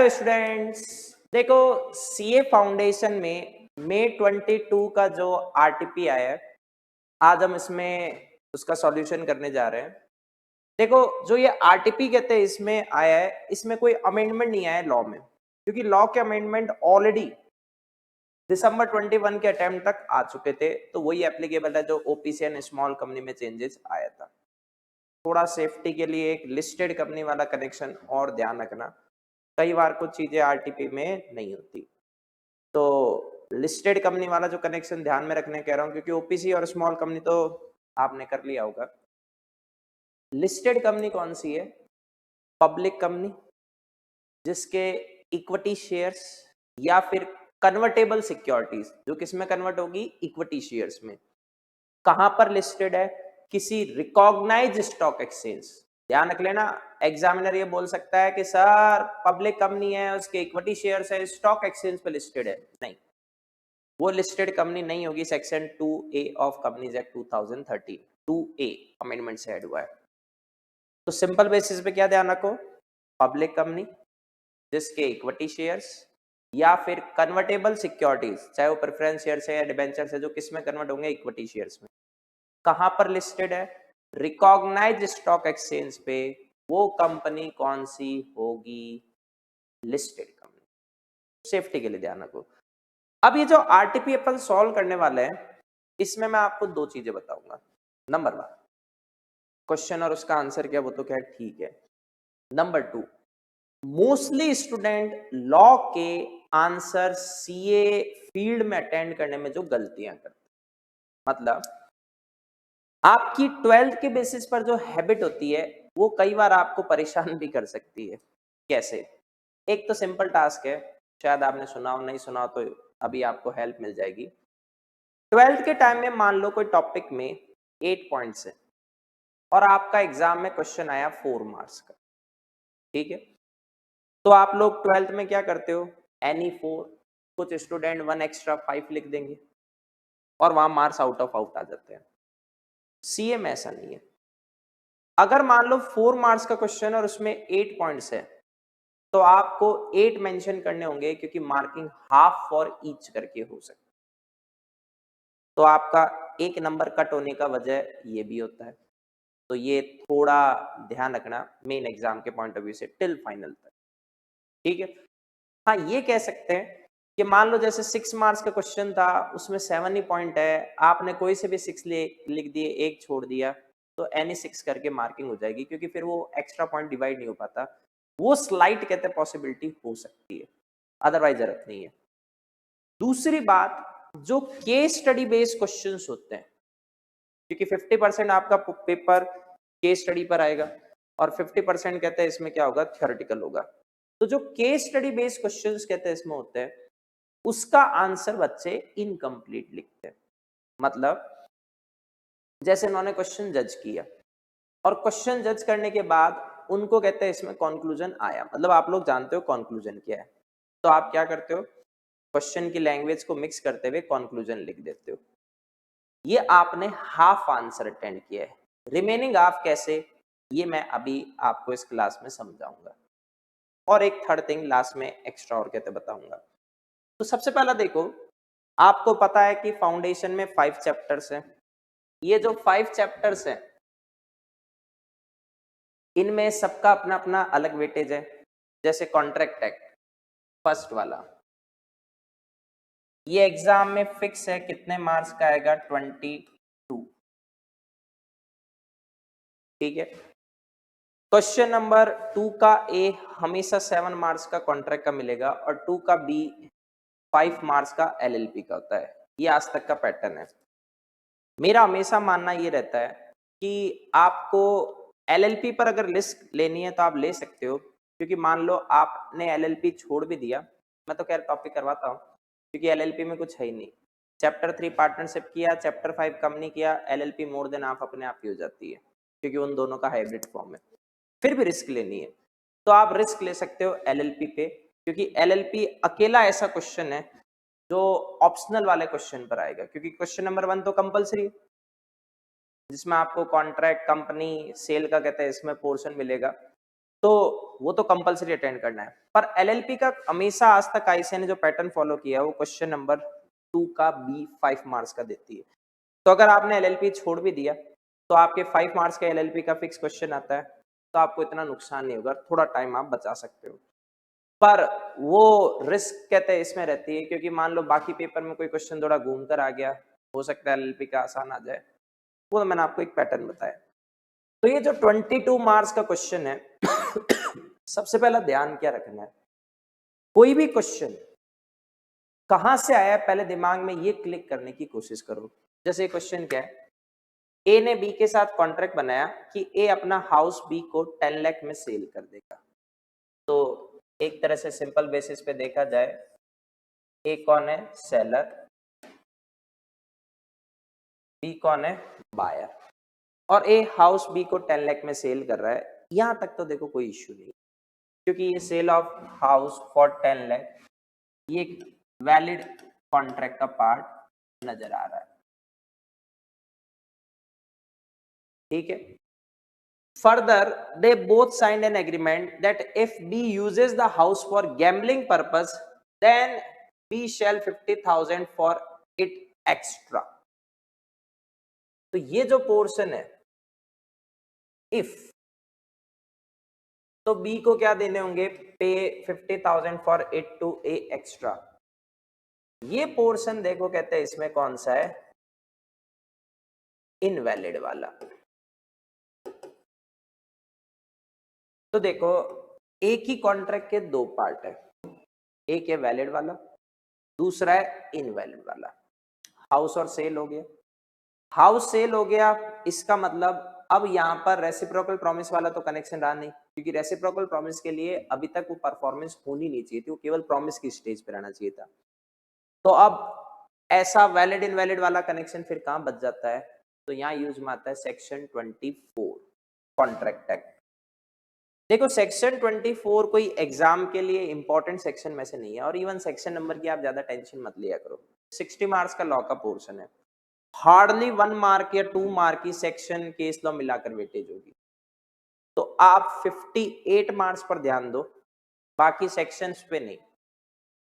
Hello students, देखो CA foundation में मई 22 का जो आरटीपी आया है, आज हम इसमें उसका सॉल्यूशन करने जा रहे हैं। देखो जो ये आरटीपी कहते हैं इसमें आया है, इसमें कोई अमेंडमेंट नहीं आया है लॉ में, क्योंकि लॉ के अमेंडमेंट ऑलरेडी दिसंबर 21 के अटेम्प्ट तक आ चुके थे, तो वही एप्लीकेबल है जो ओपीसी एंड स्मॉल कंपनी में चेंजेस आया था। थोड़ा सेफ्टी के लिए एक लिस्टेड कंपनी वाला कनेक्शन और ध्यान रखना, कई बार कुछ चीजें आरटीपी में नहीं होती, तो लिस्टेड कंपनी वाला जो कनेक्शन ध्यान में रखने कह रहा हूं, क्योंकि ओपीसी और स्मॉल कंपनी तो आपने कर लिया होगा। लिस्टेड कंपनी कौन सी है? पब्लिक कंपनी जिसके इक्विटी शेयर्स या फिर कन्वर्टेबल सिक्योरिटीज, जो किसमें कन्वर्ट होगी? इक्विटी शेयर्स में। कहां पर लिस्टेड है? किसी रिकॉग्नाइज्ड स्टॉक एक्सचेंज। ध्यान रख लेना, एग्जामिनर ये बोल सकता है कि सर पब्लिक कंपनी है, उसके इक्विटी शेयर्स है, स्टॉक एक्सचेंज पे लिस्टेड है। नहीं, वो लिस्टेड कंपनी नहीं होगी। Section 2A of companies act 2013 2A amendment से ऐड हुआ है। तो सिंपल बेसिस पे क्या ध्यान रखो? पब्लिक कंपनी जिसके इक्विटी शेयर्स या फिर कन्वर्टेबल सिक्योरिटीज, चाहे वो प्रेफरेंस शेयर्स है या डिबेंचर्स है, जो किसमें कन्वर्ट होंगे? इक्विटी शेयर्स में। कहां पर लिस्टेड है? रिकॉग्नाइज्ड स्टॉक एक्सचेंज पे। वो कंपनी कौन सी होगी? Listed company. सेफ्टी के लिए ध्यान रखो। अब ये जो आरटीपी अपन सॉल्व करने वाले हैं, इसमें मैं आपको दो चीजें बताऊंगा। नंबर 1 क्वेश्चन और उसका आंसर क्या, वो तो क्या ठीक है। नंबर 2, मोस्टली स्टूडेंट लॉ के आंसर सीए फील्ड में अटेंड करने में जो गलतियां करते, मतलब आपकी 12th के बेसिस पर जो हैबिट होती है वो कई बार आपको परेशान भी कर सकती है। कैसे? एक तो सिंपल टास्क है, शायद आपने सुना हो, नहीं सुना हो तो अभी आपको हेल्प मिल जाएगी। 12th के टाइम में मान लो कोई टॉपिक में 8 पॉइंट्स है और आपका एग्जाम में क्वेश्चन आया 4 मार्क्स का, ठीक है? तो आप लोग 12th में क्या करते हो? एनी 4, कुछ स्टूडेंट 1 एक्स्ट्रा 5 लिख देंगे और वहां मार्क्स आउट ऑफ आउट आ जाते हैं। सीए में ऐसा नहीं है। अगर मान लो 4 मार्क्स का क्वेश्चन है और उसमें 8 पॉइंट्स है, तो आपको 8 मेंशन करने होंगे, क्योंकि मार्किंग हाफ फॉर ईच करके हो सकती है। तो आपका एक नंबर कट होने का वजह ये भी होता है। तो ये थोड़ा ध्यान रखना मेन एग्जाम के पॉइंट ऑफ व्यू से टिल फाइनल तक, ठीक है? हाँ, ये कह सकते हैं कि मान लो जैसे 6 मार्क्स का क्वेश्चन था, उसमें 7 ही पॉइंट है, आपने कोई से भी 6 लिख दिए, एक छोड़ दिया, तो एनी 6 करके मार्किंग हो जाएगी, क्योंकि फिर वो एक्स्ट्रा पॉइंट डिवाइड नहीं हो पाता। वो स्लाइट कहते हैं पॉसिबिलिटी हो सकती है, अदरवाइज जरूरत नहीं है। दूसरी बात, जो केस स्टडी बेस्ड क्वेश्चंस होते हैं, क्योंकि 50% आपका पेपर केस स्टडी पर आएगा और 50% कहते हैं इसमें क्या होगा? थ्योरेटिकल होगा। तो जो केस स्टडी बेस्ड क्वेश्चंस कहते हैं इसमें होते हैं, उसका आंसर बच्चे इनकम्प्लीट लिखते हैं। मतलब जैसे उन्होंने क्वेश्चन जज किया और क्वेश्चन जज करने के बाद उनको कहते हैं इसमें कंक्लूजन आया, मतलब आप लोग जानते हो कंक्लूजन क्या है, तो आप क्या करते हो? क्वेश्चन की लैंग्वेज को मिक्स करते हुए कंक्लूजन लिख देते हो। ये आपने हाफ आंसर अटेंड किया है। रिमेनिंग हाफ कैसे, ये मैं अभी आपको इस क्लास में समझाऊंगा। और एक थर्ड थिंग लास्ट में एक्स्ट्रा और कहते बताऊंगा। तो सबसे पहला देखो, आपको पता है कि फाउंडेशन में 5 चैप्टर्स हैं। ये जो 5 चैप्टर्स हैं, इनमें सबका अपना अपना अलग वेटेज है। जैसे कॉन्ट्रैक्ट एक्ट फर्स्ट वाला, ये एग्जाम में फिक्स है कितने मार्क्स का आएगा? 22, ठीक है? क्वेश्चन नंबर 2 का ए हमेशा 7 मार्क्स का कॉन्ट्रैक्ट का मिलेगा और 2 का बी 5 मार्क्स का एलएलपी का होता है। ये आज तक का पैटर्न है। मेरा हमेशा मानना ये रहता है कि आपको एलएलपी पर अगर रिस्क लेनी है तो आप ले सकते हो, क्योंकि मान लो आपने एलएलपी छोड़ भी दिया, मैं तो खैर टॉपिक करवाता हूँ, क्योंकि एलएलपी में कुछ है ही नहीं। चैप्टर 3 पार्टनरशिप किया, चैप्टर 5 कंपनी किया, एलएलपी मोर देन हाफ अपने आप ही हो जाती है, क्योंकि उन दोनों का हाइब्रिड फॉर्म है। फिर भी रिस्क लेनी है तो आप रिस्क ले सकते हो एलएलपी पे, क्योंकि एलएलपी अकेला ऐसा क्वेश्चन है जो ऑप्शनल वाले क्वेश्चन पर आएगा, क्योंकि क्वेश्चन नंबर 1 तो कंपलसरी है, जिसमें आपको कॉन्ट्रैक्ट कंपनी सेल का कहते हैं इसमें पोर्शन मिलेगा। तो वो तो कंपलसरी अटेंड करना है। पर एलएलपी का हमेशा आज तक आईसीएआई ने जो पैटर्न फॉलो किया है वो क्वेश्चन नंबर 2 का बी 5 मार्क्स का देती है। तो अगर आपने एलएलपी छोड़ भी दिया तो आपके 5 मार्क्स का एलएलपी का फिक्स क्वेश्चन आता है, तो आपको इतना नुकसान नहीं होगा, थोड़ा टाइम आप बचा सकते हो। पर वो रिस्क कहते हैं इसमें रहती है, क्योंकि मान लो बाकी पेपर में कोई क्वेश्चन थोड़ा घूम कर आ गया, हो सकता है एलएलपी का आसान आ जाए। वो तो मैंने आपको एक पैटर्न बताया। तो ये जो 22 मार्क्स का क्वेश्चन है सबसे पहला ध्यान क्या रखना है, कोई भी क्वेश्चन कहां से आया पहले दिमाग में ये क्लिक करने की कोशिश करो। जैसे क्वेश्चन क्या है, ए ने बी के साथ कॉन्ट्रैक्ट बनाया कि ए अपना हाउस बी को 10 लाख में सेल कर देगा। तो एक तरह से सिंपल बेसिस पे देखा जाए, ए कौन है, सेलर, बी कौन है, बायर, और ए हाउस बी को 10 लाख में सेल कर रहा है। यहां तक तो देखो कोई इश्यू नहीं, क्योंकि ये sale of house for 10 lakh ये वैलिड कॉन्ट्रैक्ट का पार्ट नजर आ रहा है। ठीक है, further they both signed an agreement that if B uses the house for gambling purpose then B shall 50,000 for it extra. तो ये जो पोर्शन है इफ, तो बी को क्या देने होंगे, pay 50,000 for it to a extra. ये पोर्शन देखो कहते हैं इसमें कौन सा है, इनवैलिड वाला। तो देखो एक ही कॉन्ट्रैक्ट के दो पार्ट है, एक है वैलिड वाला, दूसरा है इनवैलिड वाला। हाउस और सेल हो गया, हाउस सेल हो गया, इसका मतलब अब यहाँ पर रेसिप्रोकल प्रॉमिस वाला तो कनेक्शन रहा नहीं, क्योंकि रेसिप्रोकल प्रॉमिस के लिए अभी तक वो परफॉर्मेंस होनी नहीं चाहिए थी, वो केवल प्रॉमिस की स्टेज पे रहना चाहिए था। तो अब ऐसा वैलिड इनवैलिड वाला कनेक्शन फिर कहां बच जाता है, तो यहाँ यूज में आता है सेक्शन 24 कॉन्ट्रैक्ट एक्ट। देखो सेक्शन 24 कोई एग्जाम के लिए इंपॉर्टेंट सेक्शन में से नहीं है, और इवन सेक्शन नंबर की आप ज्यादा टेंशन मत लिया करो। 60 मार्क्स का लॉ का पोर्शन है, हार्डली 1 मार्क या 2 मार्क की सेक्शन केस लॉ मिलाकर वेटेज होगी। तो आप 58 मार्क्स पर ध्यान दो, बाकी सेक्शंस पे नहीं।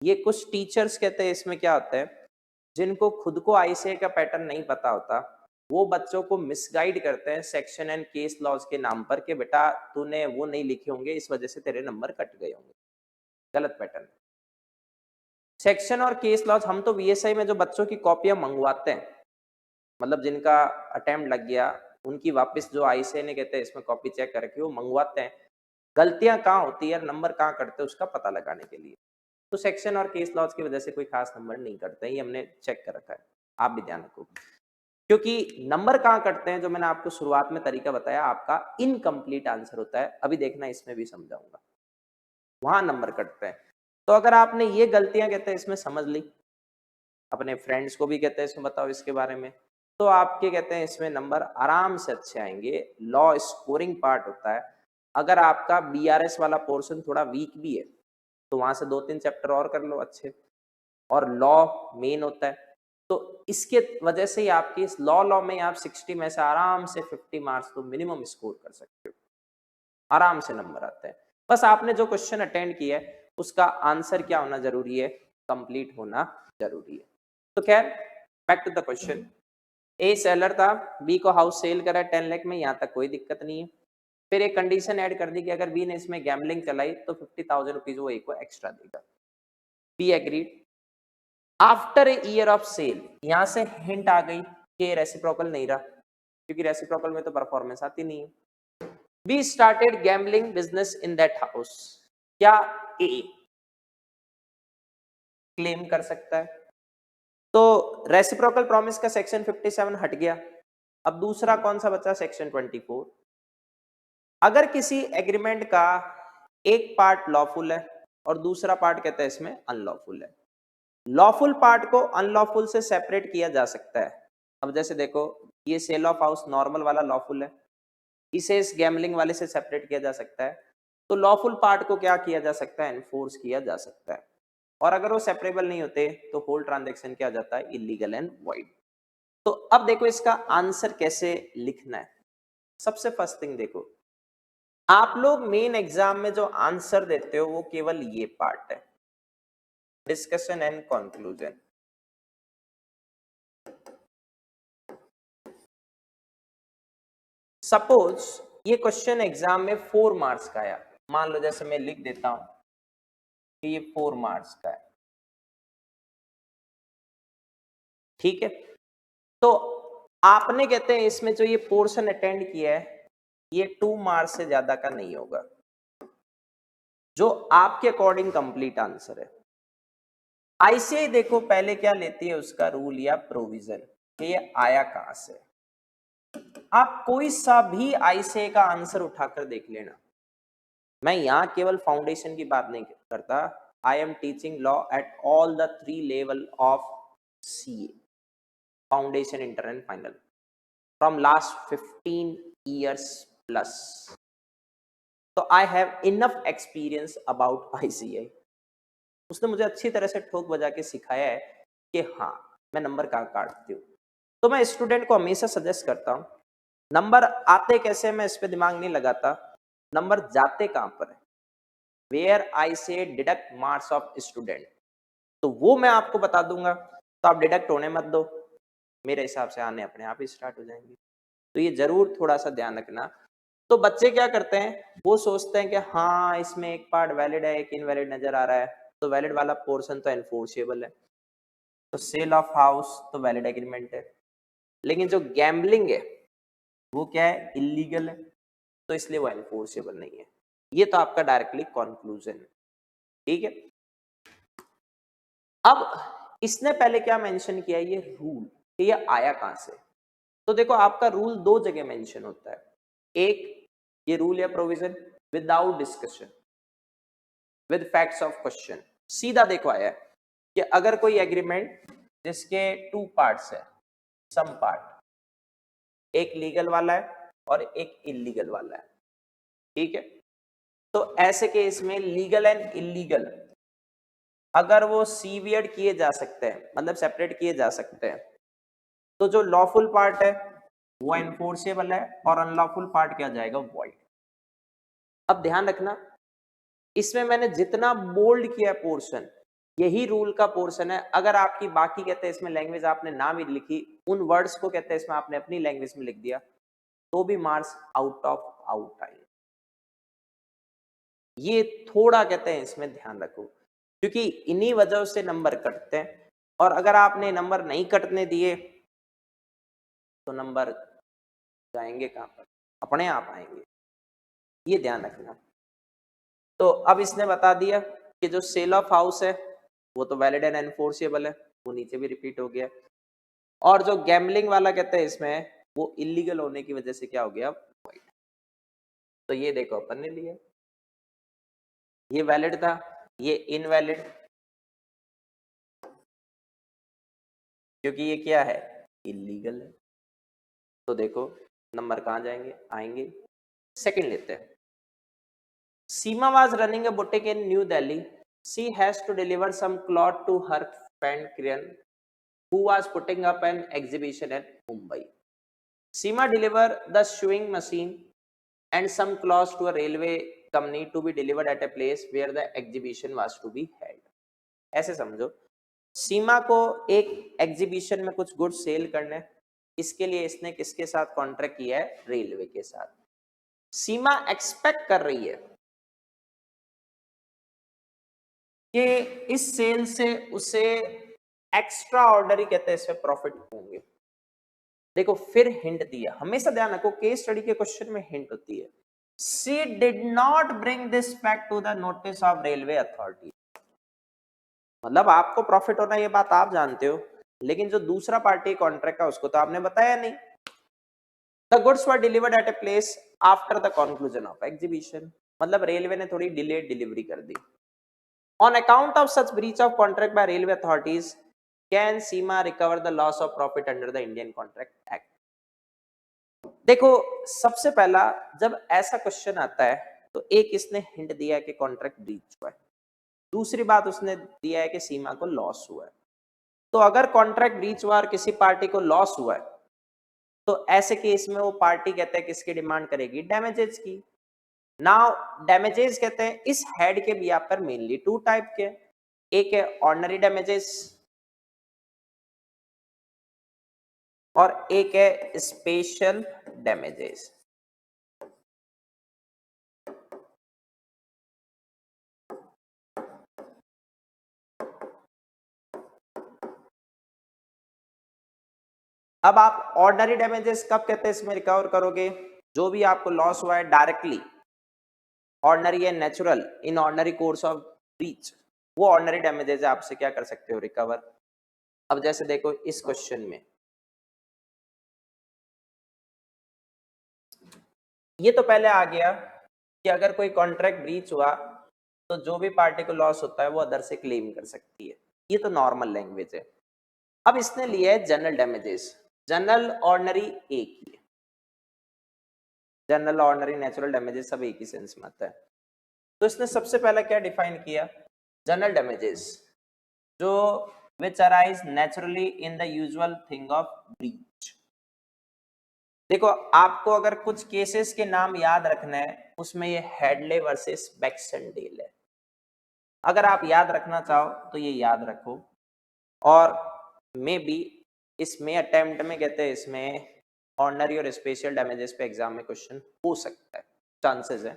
ये कुछ टीचर्स कहते हैं इसमें क्या होता है, जिनको खुद को आईसीए का पैटर्न नहीं पता होता, वो बच्चों को मिसगाइड करते हैं सेक्शन एंड केस लॉज के नाम पर कि बेटा तूने वो नहीं लिखे होंगे, इस वजह से तेरे नंबर कट गए होंगे। गलत पैटर्न। सेक्शन और केस लॉज हम तो वीएसआई में जो बच्चों की कॉपियां मंगवाते हैं, मतलब जिनका अटेम्प्ट लग गया, उनकी वापस जो आईसीए ने कहते हैं इसमें कॉपी चेक करके वो मंगवाते हैं, गलतियां कहाँ होती है, नंबर कहाँ कटते हैं उसका पता लगाने के लिए। तो सेक्शन और केस लॉज की वजह से कोई खास नंबर नहीं कटते, ये हमने चेक कर रखा है, आप भी ध्यान रखो। क्योंकि नंबर कहाँ कटते हैं, जो मैंने आपको शुरुआत में तरीका बताया, आपका इनकम्प्लीट आंसर होता है, अभी देखना इसमें भी समझाऊंगा, वहां नंबर कटते हैं। तो अगर आपने ये गलतियां कहते हैं इसमें समझ ली, अपने फ्रेंड्स को भी कहते हैं इसमें बताओ इसके बारे में, तो आपके कहते हैं इसमें नंबर आराम से अच्छे आएंगे। लॉ स्कोरिंग पार्ट होता है, अगर आपका बीआरएस वाला पोर्शन थोड़ा वीक भी है तो वहां से 2-3 चैप्टर और कर लो अच्छे, और लॉ मेन होता है, तो इसके वजह से ही आपकी इस लॉ में आप 60 में से आराम से 50 मार्क्स तो मिनिमम स्कोर कर सकते हो, आराम से नंबर आते हैं। बस आपने जो क्वेश्चन अटेंड किया है उसका आंसर क्या होना जरूरी है, कंप्लीट होना जरूरी है। तो खैर back to the question, a seller था, बी को हाउस सेल करा 10 लाख में, यहाँ तक कोई दिक्कत नहीं है। फिर एक कंडीशन ऐड कर दी कि अगर बी ने इसमें गैम्बलिंग चलाई तो 50,000 रुपीज वो ए को एक्स्ट्रा देगा। B agreed. After a year of sale, यहां से हिंट आ गई कि रेसिप्रोकल नहीं रहा, क्योंकि रेसिप्रोकल में तो परफॉर्मेंस आती नहीं है। Be started gambling business in that house, क्या ए क्लेम कर सकता है? तो रेसिप्रोकल प्रॉमिस का सेक्शन 57 हट गया, अब दूसरा कौन सा बचा, सेक्शन 24। अगर किसी एग्रीमेंट का एक पार्ट लॉफुल है और दूसरा पार्ट कहते हैं इसमें अनलॉफुल है, लॉफुल पार्ट को अनलॉफुल से सेपरेट किया जा सकता है। अब जैसे देखो ये सेल ऑफ हाउस नॉर्मल वाला लॉफुल है, इसे इस गैम्बलिंग वाले से सेपरेट किया जा सकता है, तो लॉफुल पार्ट को क्या किया जा सकता है, एनफोर्स किया जा सकता है, और अगर वो सेपरेबल नहीं होते तो होल ट्रांजैक्शन क्या हो जाता है, इलीगल एंड वॉइड। तो अब देखो इसका आंसर कैसे लिखना है। सबसे फर्स्ट थिंग देखो, आप लोग मेन एग्जाम में जो आंसर देते हो वो केवल ये पार्ट है, डिस्कशन एंड कंक्लूजन। सपोज ये क्वेश्चन एग्जाम में 4 मार्क्स का आया, मान लो जैसे मैं लिख देता हूं कि ये 4 मार्क्स का है, ठीक है। तो आपने कहते हैं इसमें जो ये पोर्शन अटेंड किया है ये 2 मार्क्स से ज्यादा का नहीं होगा, जो आपके अकॉर्डिंग कंप्लीट आंसर है। आईसीआई देखो पहले क्या लेती है, उसका रूल या प्रोविजन कि ये आया कहां से। आप कोई सा भी आईसीआई का आंसर उठाकर देख लेना, मैं यहां केवल फाउंडेशन की बात नहीं करता, I am teaching law at all the 3 level of CA, foundation, inter and final, from last 15 years plus. तो I have enough experience about ICI. उसने मुझे अच्छी तरह से ठोक बजा के सिखाया है कि हाँ मैं नंबर कहाँ काटती हूँ। तो मैं स्टूडेंट को हमेशा सजेस्ट करता हूँ, नंबर आते कैसे मैं इस पे दिमाग नहीं लगाता, नंबर जाते कहाँ पर है, वेयर आई से डिडक्ट मार्क्स ऑफ स्टूडेंट, तो वो मैं आपको बता दूंगा। तो आप डिडक्ट होने मत दो, मेरे हिसाब से आने अपने आप ही स्टार्ट हो जाएंगे। तो ये जरूर थोड़ा सा ध्यान रखना। तो बच्चे क्या करते हैं, वो सोचते हैं कि हाँ इसमें एक पार्ट वैलिड है एक इनवैलिड नजर आ रहा है, तो वैलिड वाला पोर्शन तो एनफोर्सेबल है, तो सेल ऑफ हाउस तो वैलिड एग्रीमेंट है, लेकिन जो गैम्बलिंग है वो क्या है, इलीगल है, तो इसलिए वो एनफोर्सेबल नहीं है। ये तो आपका डायरेक्टली कंक्लूजन है, ठीक है। अब इसने पहले क्या मेंशन किया, ये रूल कि ये आया कहां से। तो देखो आपका रूल 2 जगह मेंशन होता है, एक ये रूल या provision without discussion with facts of question, सीधा देखो आया है कि अगर कोई एग्रीमेंट जिसके 2 पार्ट्स है, सम पार्ट, एक लीगल वाला है और एक इलीगल वाला है, ठीक है। तो ऐसे केस में लीगल एंड इलीगल अगर वो सीवियड किए जा सकते हैं, मतलब सेपरेट किए जा सकते हैं, तो जो लॉफुल पार्ट है वो एनफोर्सेबल है और अनलॉफुल पार्ट क्या जाएगा, वॉइड। अब ध्यान रखना, इसमें मैंने जितना बोल्ड किया पोर्शन यही रूल का पोर्शन है। अगर आपकी बाकी कहते हैं इसमें लैंग्वेज आपने ना भी लिखी, उन वर्ड्स को कहते हैं इसमें आपने अपनी लैंग्वेज में लिख दिया, तो भी मार्क्स आउट ऑफ आउट आए। ये थोड़ा कहते हैं इसमें ध्यान रखो, क्योंकि इन्हीं वजह से नंबर कटते हैं, और अगर आपने नंबर नहीं कटने दिए तो नंबर जाएंगे कहां पर, अपने आप आएंगे, ये ध्यान रखना। तो अब इसने बता दिया कि जो सेल ऑफ हाउस है वो तो वैलिड एंड एनफोर्सेबल है, वो नीचे भी रिपीट हो गया, और जो गैम्बलिंग वाला कहते हैं इसमें वो इलीगल होने की वजह से क्या हो गया, void। तो ये देखो अपन ने लिया, ये वैलिड था, ये इनवैलिड, क्योंकि ये क्या है, इलीगल है। तो देखो नंबर कहाँ जाएंगे, आएंगे। सेकंड लेते हैं, सीमा was running a boutique in New Delhi. She has to deliver some cloth to her friend Kiran, who was putting up an exhibition at Mumbai. Seema delivered the sewing machine and some clothes to a railway company to be delivered at a place where the exhibition was to be held. ऐसे समझो, सीमा को एक exhibition में कुछ goods sale करने, इसके लिए इसने किसके साथ कॉन्ट्रैक्ट किया है, रेलवे के साथ। सीमा एक्सपेक्ट कर रही है कि इस सेल से उसे एक्स्ट्रा ऑर्डनरी कहते हैं इसमें प्रॉफिट होंगे। देखो फिर हिंट दिया, हमेशा ध्यान रखो केस स्टडी के क्वेश्चन में हिंट होती है। She did not bring this fact to the notice of railway authority. मतलब आपको प्रॉफिट होना ये बात आप जानते हो, लेकिन जो दूसरा पार्टी कॉन्ट्रैक्ट का उसको तो आपने बताया नहीं। The goods were delivered at a place after the conclusion of exhibition. मतलब रेलवे ने थोड़ी डिलेड डिलीवरी कर दी। On account of such breach of contract by railway authorities, can Seema recover the loss of profit under the Indian Contract Act? देखो सबसे पहला जब ऐसा question आता है तो एक इसने हिंट दिया है कि कॉन्ट्रैक्ट ब्रीच हुआ है, दूसरी बात उसने दिया है कि सीमा को लॉस हुआ है। तो अगर कॉन्ट्रैक्ट ब्रीच हुआ और किसी पार्टी को लॉस हुआ है तो ऐसे केस में वो पार्टी कहते हैं किसकी डिमांड करेगी, डैमेजेस की। नाउ डैमेजेस कहते हैं इस हेड के भी यहाँ पर मेनली टू टाइप के, एक है ऑर्डिनरी डैमेजेस और एक है स्पेशल डैमेजेस। अब आप ऑर्डिनरी डैमेजेस कब कहते हैं इसमें रिकवर करोगे, जो भी आपको लॉस हुआ है directly ordinary and natural in ordinary course of breach, वो ऑर्डिनरी डैमेजेस आपसे क्या कर सकते हो रिकवर। अब जैसे देखो इस क्वेश्चन में ये तो पहले आ गया कि अगर कोई कॉन्ट्रैक्ट ब्रीच हुआ तो जो भी पार्टी को लॉस होता है वो अदर से क्लेम कर सकती है, ये तो नॉर्मल लैंग्वेज है। अब इसने लिया है जनरल डैमेजेस, जनरल ऑर्डिनरी एक ही है, जनरल ऑर्डिनरी नेचुरल डैमेजेस सब एक ही सेंस में आता है। तो इसने सबसे पहले क्या डिफाइन किया, जनरल डैमेजेस जो विच arise naturally in the usual thing of breach. देखो आपको अगर कुछ केसेस के नाम याद रखना है उसमें ये हेडले वर्सेस बैक्सनडेल है, अगर आप याद रखना चाहो तो ये याद रखो। और मे बी इसमें अटेम्प्ट में कहते हैं इसमें ऑर्डिनरी और स्पेशल डैमेजेस पे एग्जाम में क्वेश्चन हो सकता है, चांसेस है,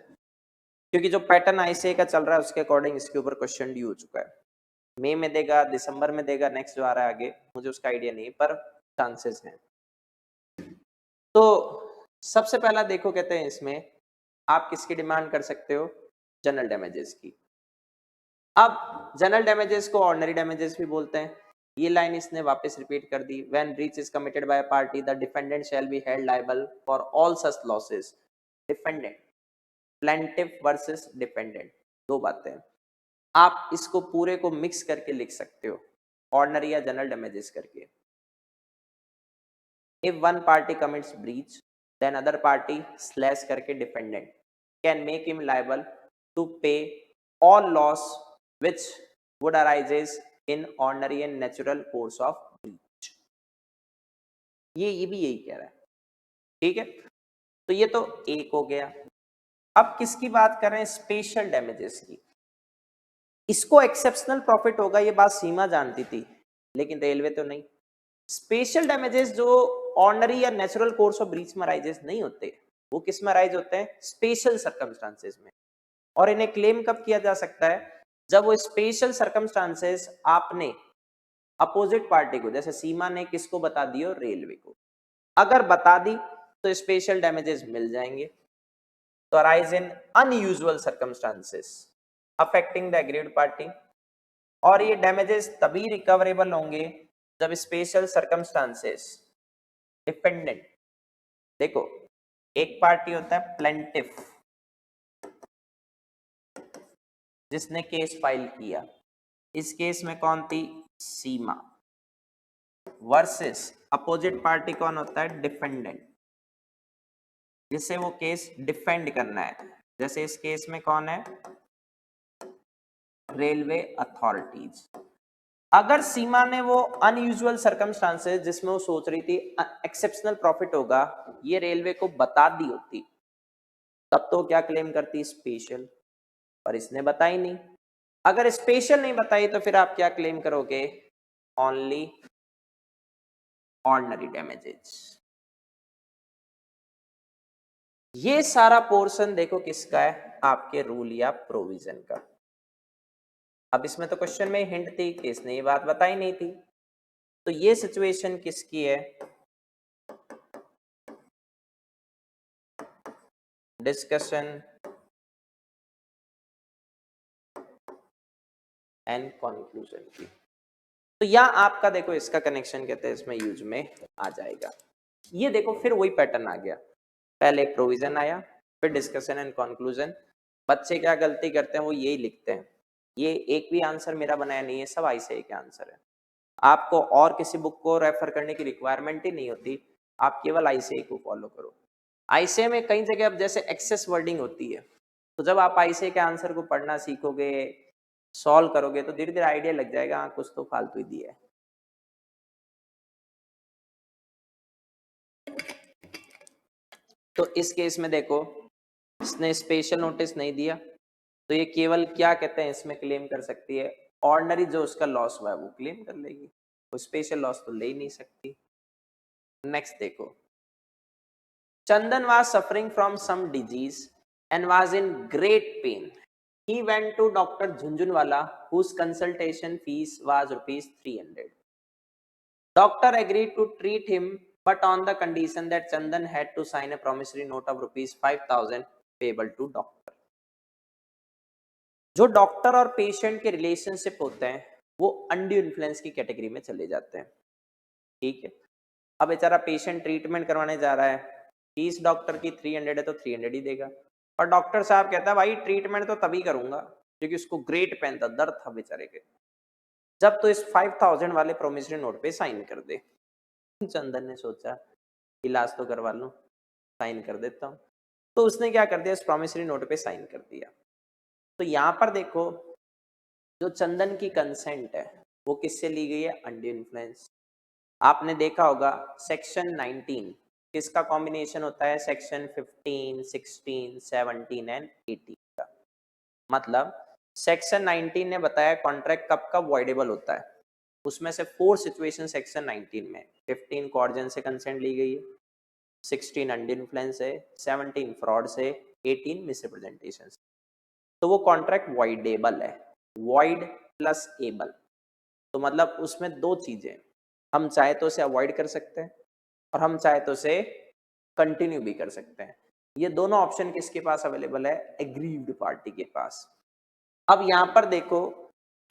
क्योंकि जो पैटर्न आईसीए का चल रहा है उसके अकॉर्डिंग इसके ऊपर क्वेश्चन ड्यू हो चुका है। मई में देगा, दिसंबर में देगा, नेक्स्ट जो आ रहा है आगे मुझे उसका आइडिया नहीं, पर चांसेस हैं। तो सबसे पहला देखो कहते हैं इसमें आप किसकी डिमांड कर सकते हो, जनरल डैमेजेस की। अब जनरल डैमेजेस को ऑर्डिनरी डैमेजेस भी बोलते हैं, ये लाइन इसने वापस रिपीट कर दी। When breach is committed by a party the defendant shall be held liable for all such losses. Defendant, plaintiff versus defendant, दो बातें हैं, आप इसको पूरे को मिक्स करके लिख सकते हो ऑर्डिनरी या जनरल डैमेजेस करके। If one party commits breach then other party slash करके defendant can make him liable to pay all loss which would arises in ordinary and natural course of breach। ये भी यही कह रहा है, ठीक है। तो ये तो एक हो गया। अब किसकी बात कर रहे हैं, स्पेशल डैमेजेस की। इसको एक्सेप्शनल प्रॉफिट होगा ये बात सीमा जानती थी, लेकिन रेलवे तो नहीं। स्पेशल डैमेजेस जो ऑर्डिनरी या नेचुरल कोर्स ऑफ ब्रीच में अराइजेस नहीं होते, वो किस में अराइज होते हैं, स्पेशल सर्कमस्टांसेस में। और इन्हें क्लेम कब किया जा सकता है, जब वो स्पेशल सर्कमस्टांसेस आपने अपोजिट पार्टी को, जैसे सीमा ने किसको बता दियो, रेलवे को, अगर बता दी तो स्पेशल डैमेजेस मिल जाएंगे। तो arise in unusual circumstances affecting the agreed party, और ये डैमेजेस तभी रिकवरेबल होंगे जब स्पेशल सर्कमस्टांसेस डिपेंडेंट। देखो एक पार्टी होता है प्लेंटिफ जिसने केस फाइल किया, इस केस में कौन थी, सीमा, वर्सेस अपोजिट पार्टी कौन होता है, डिफेंडेंट, जिसे वो केस डिफेंड करना है। जैसे इस केस में कौन है, रेलवे अथॉरिटीज। अगर सीमा ने वो अनयूजुअल सर्कमस्टांसेस जिसमें वो सोच रही थी एक्सेप्शनल प्रॉफिट होगा, ये रेलवे को बता दी होती, तब तो क्या क्लेम करती, स्पेशल, पर इसने बताई नहीं। अगर स्पेशल नहीं बताई तो फिर आप क्या क्लेम करोगे, ओनली ऑर्डिनरी डैमेजेस। ये सारा पोर्शन देखो किसका है, आपके रूल या प्रोविजन का। अब इसमें तो क्वेश्चन में हिंट थी कि इसने ये बात बताई नहीं थी, तो ये सिचुएशन किसकी है, डिस्कशन एंड कंक्लूजन की। तो या आपका देखो इसका कनेक्शन कहते हैं इसमें यूज में आ जाएगा। ये देखो फिर वही पैटर्न आ गया, पहले प्रोविजन आया फिर डिस्कशन एंड कंक्लूजन। बच्चे क्या गलती करते हैं, वो यही लिखते हैं, ये एक भी आंसर मेरा बनाया नहीं है, सब आईसीए के आंसर है। आपको और किसी बुक को रेफर करने की रिक्वायरमेंट ही नहीं होती, आप केवल आईसीए को फॉलो करो। आईसीए में कई जगह अब जैसे एक्सेस वर्डिंग होती है, तो जब आप आईसीए के आंसर को पढ़ना सीखोगे, सॉल्व करोगे, तो धीरे धीरे आइडिया लग जाएगा, हाँ कुछ तो फालतू ही दिया है। तो इस केस में देखो इसने स्पेशल नोटिस नहीं दिया, तो ये केवल क्या कहते हैं इसमें क्लेम कर सकती है, ऑर्डिनरी जो उसका लॉस हुआ है वो क्लेम कर लेगी, वो स्पेशल लॉस तो ले ही नहीं सकती। नेक्स्ट देखो, Chandan was suffering from some disease and was in great pain. He went to Dr. Jhunjhunwala, whose consultation fees was rupees 300. Doctor agreed to treat him, but on the condition that Chandan had to sign a promissory note of rupees 5,000 payable to doctor. जो doctor और patient के relationship होते हैं वो undue influence की category में चले जाते हैं, ठीक है। अब बेचारा पेशेंट ट्रीटमेंट करवाने जा रहा है, फीस डॉक्टर की 300 है तो 300 ही देगा, और डॉक्टर साहब कहता है भाई ट्रीटमेंट तो तभी करूंगा क्योंकि उसको ग्रेट पेन था, दर्द था बेचारे के, जब तो इस 5,000 वाले प्रोमिसरी नोट पे साइन कर दे। चंदन ने सोचा इलाज तो करवा लूं, साइन कर देता हूं, तो उसने क्या कर दिया, इस प्रोमिसरी नोट पे साइन कर दिया। तो यहाँ पर देखो जो चंदन की कंसेंट है वो किससे ली गई है, अनड्यू इन्फ्लुएंस। आपने देखा होगा सेक्शन 19 किसका कॉम्बिनेशन होता है, सेक्शन 15, 16, 17 एंड 18 का। मतलब सेक्शन 19 ने बताया कॉन्ट्रैक्ट कब कब वॉइडेबल होता है, उसमें से 4 सिचुएशन सेक्शन 19 में, 15 कॉर्जन से कंसेंट ली गई है, 16 अनड्यू इन्फ्लुएंस है, 17 फ्रॉड से, 18 मिसरिप्रेजेंटेशन से, तो वो कॉन्ट्रैक्ट वॉइडेबल है। वॉइड प्लस एबल, तो मतलब उसमें दो चीजें, हम चाहे तो उसे अवॉइड कर सकते हैं और हम चाहे तो उसे कंटिन्यू भी कर सकते हैं। ये दोनों ऑप्शन किसके पास अवेलेबल है, एग्रीव्ड पार्टी के पास। अब यहाँ पर देखो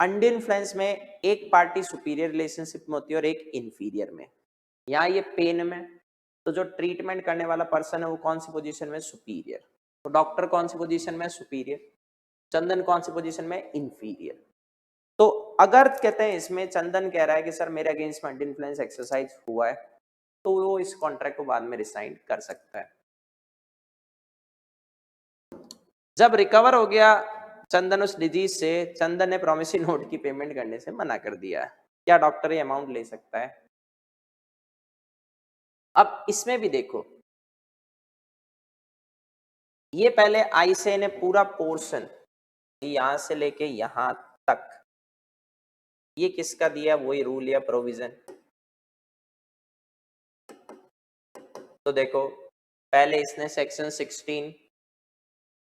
अनड्यू इन्फ्लुएंस में एक पार्टी सुपीरियर रिलेशनशिप में होती है और एक इंफीरियर में। यहाँ ये पेन में, तो जो ट्रीटमेंट करने वाला पर्सन है वो कौन सी पोजीशन में, सुपीरियर, तो डॉक्टर कौन सी पोजीशन में, सुपीरियर, चंदन कौन सी पोजीशन में, इंफीरियर। तो अगर कहते हैं इसमें चंदन कह रहा है कि सर मेरे अगेंस्ट में अनड्यू इन्फ्लुएंस एक्सरसाइज हुआ है, तो वो इस कॉन्ट्रैक्ट को बाद में रिसाइन कर सकता है। जब रिकवर हो गया चंदन उस डिजीज से, चंदन ने प्रोमिसरी नोट की पेमेंट करने से मना कर दिया, क्या डॉक्टर ये अमाउंट ले सकता है। अब इसमें भी देखो, ये पहले आई से ने पूरा पोर्शन यहां से लेके यहां तक ये किसका दिया, वही रूल या प्रोविजन। तो देखो पहले इसने सेक्शन 16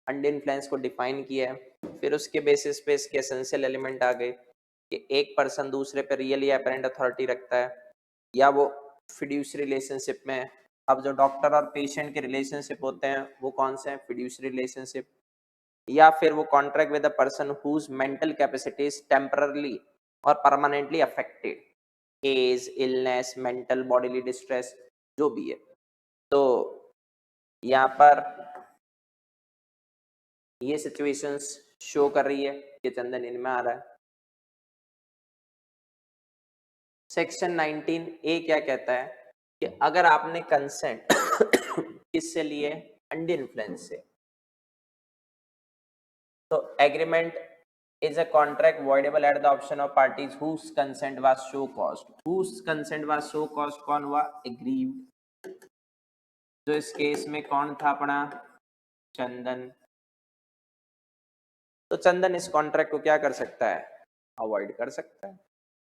अनड्यू इन्फ्लुएंस को डिफाइन किया है, फिर उसके बेसिस पे इसके एसेंशियल एलिमेंट आ गए कि एक पर्सन दूसरे पे रियल या अपरेंट अथॉरिटी रखता है या वो फिड्यूसरी रिलेशनशिप में है। अब जो डॉक्टर और पेशेंट के रिलेशनशिप होते हैं वो कौन से हैं, फिड्यूसरी रिलेशनशिप, या फिर वो contract with a person whose mental capacity is temporarily or permanently affected, age, illness, mental bodily distress, जो भी है। तो यहाँ पर ये सिचुएशंस शो कर रही है कि चंदन इनमें आ रहा है। सेक्शन 19 ए क्या कहता है कि अगर आपने कंसेंट किससे लिए, अनड्यू इन्फ्लुएंस से, तो agreement is a contract voidable at the option of parties whose consent was so caused. Whose consent was so caused कौन हुआ, aggrieved, जो इस केस में कौन था अपना, चंदन। तो चंदन इस कॉन्ट्रैक्ट को क्या कर सकता है, अवॉइड कर सकता है,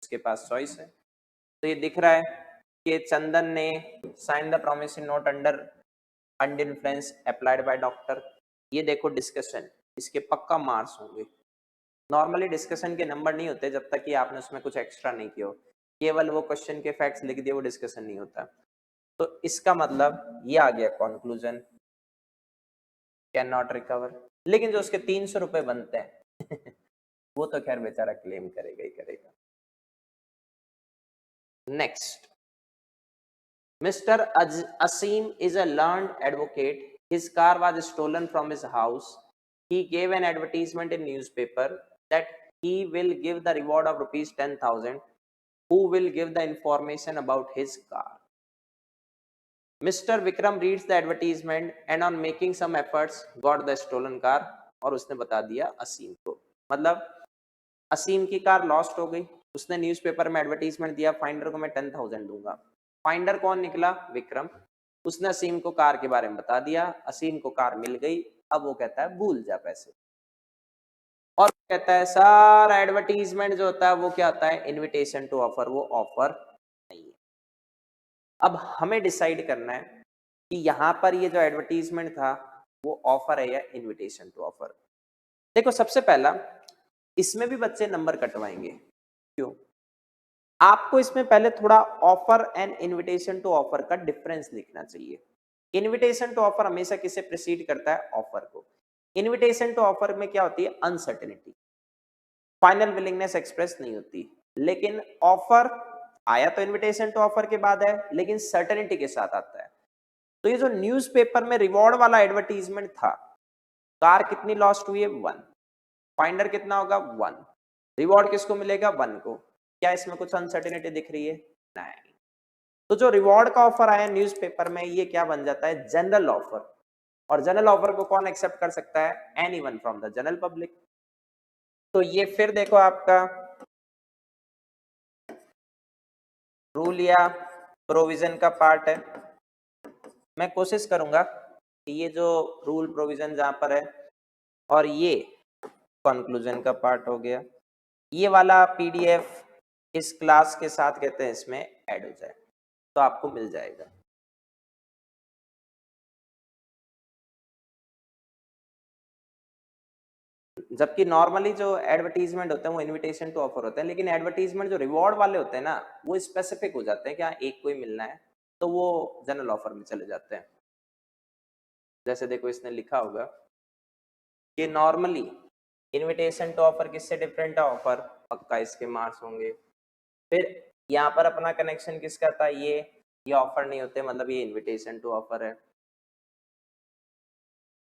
उसके पास चॉइस है। तो ये दिख रहा है कि चंदन ने sign the promissory note under undue influence applied by doctor. ये देखो डिस्कशन, इसके पक्का मार्क्स होंगे। नॉर्मली डिस्कशन के नंबर नहीं होते जब तक कि आपने उसमें कुछ एक्स्ट्रा नहीं किया हो, केवल वो क्वेश्चन के फैक्ट्स लिख दिए, वो डिस्कशन नहीं होता। तो इसका मतलब ये आ गया कंक्लूजन, कैन नॉट रिकवर। लेकिन जो उसके 300 रुपए बनते हैं वो तो खैर बेचारा क्लेम करेगा ही करेगा। Next, mister Aseem is a learned advocate, his car was stolen from his house, he gave an advertisement in newspaper that he will give the reward of rupees 10,000 who will give the information about his car. Mr. Vikram reads the advertisement and on making some efforts got the stolen car, और उसने बता दिया असीम को। मतलब असीम की car lost हो गई, उसने न्यूज़पेपर में एडवर्टाइजमेंट दिया, फाइंडर को मैं 10,000 दूंगा। फाइंडर कौन निकला, विक्रम। उसने असीम को कार के बारे में बता दिया, असीम को कार मिल गई। अब वो कहता है भूल जा पैसे, और कहता है सर एडवर्टीजमेंट जो होता है वो क्या होता है, इनविटेशन टू ऑफर, वो ऑफर नहीं है। अब हमें डिसाइड करना है कि यहाँ पर ये जो एडवर्टीजमेंट था वो ऑफर है या इनविटेशन टू ऑफर। देखो सबसे पहला, इसमें भी बच्चे नंबर कटवाएंगे, क्यों? आपको इसमें पहले थोड़ा offer and invitation to offer का डिफरेंस लिखना चाहिए। इनविटेशन टू ऑफर हमेशा किसे प्रिसीड करता है, ऑफर को। इनविटेशन टू ऑफर में क्या होती है, अनसर्टेनिटी, फाइनल विलिंगनेस एक्सप्रेस नहीं होती। लेकिन ऑफर आया तो इनविटेशन टू ऑफर के बाद है, लेकिन सर्टेनिटी के साथ आता है। तो ये जो न्यूज़पेपर में रिवॉर्ड वाला एडवर्टीजमेंट था, कार कितनी लॉस्ट हुई है, 1, फाइंडर कितना होगा, 1, रिवॉर्ड किसको मिलेगा, 1 को। क्या इसमें कुछ अनसर्टेनिटी दिख रही है, नहीं। तो जो रिवॉर्ड का ऑफर आया न्यूज़पेपर में, ये क्या बन जाता है, जनरल ऑफर। और जनरल ऑफर को कौन एक्सेप्ट कर सकता है, anyone from the general public. तो ये फिर देखो आपका रूल या प्रोविजन का पार्ट है। मैं कोशिश करूंगा कि ये जो रूल प्रोविजन जहां पर है और ये कंक्लूजन का पार्ट हो गया, ये वाला पीडीएफ इस क्लास के साथ कहते हैं इसमें ऐड हो जाए, तो आपको मिल जाएगा। जबकि नॉर्मली जो एडवर्टीजमेंट होते हैं वो इनविटेशन टू ऑफर होते हैं, लेकिन एडवर्टीजमेंट जो रिवॉर्ड वाले होते हैं ना, वो स्पेसिफिक हो जाते हैं कि हाँ एक को ही मिलना है, तो वो जनरल ऑफर में चले जाते हैं। जैसे देखो इसने लिखा होगा कि नॉर्मली इनविटेशन टू ऑफर किससे डिफरेंट है, ऑफर पक्का इसके मार्क्स होंगे। फिर यहाँ पर अपना कनेक्शन किसका था, ये ऑफर नहीं होते, मतलब ये इनविटेशन टू ऑफर है,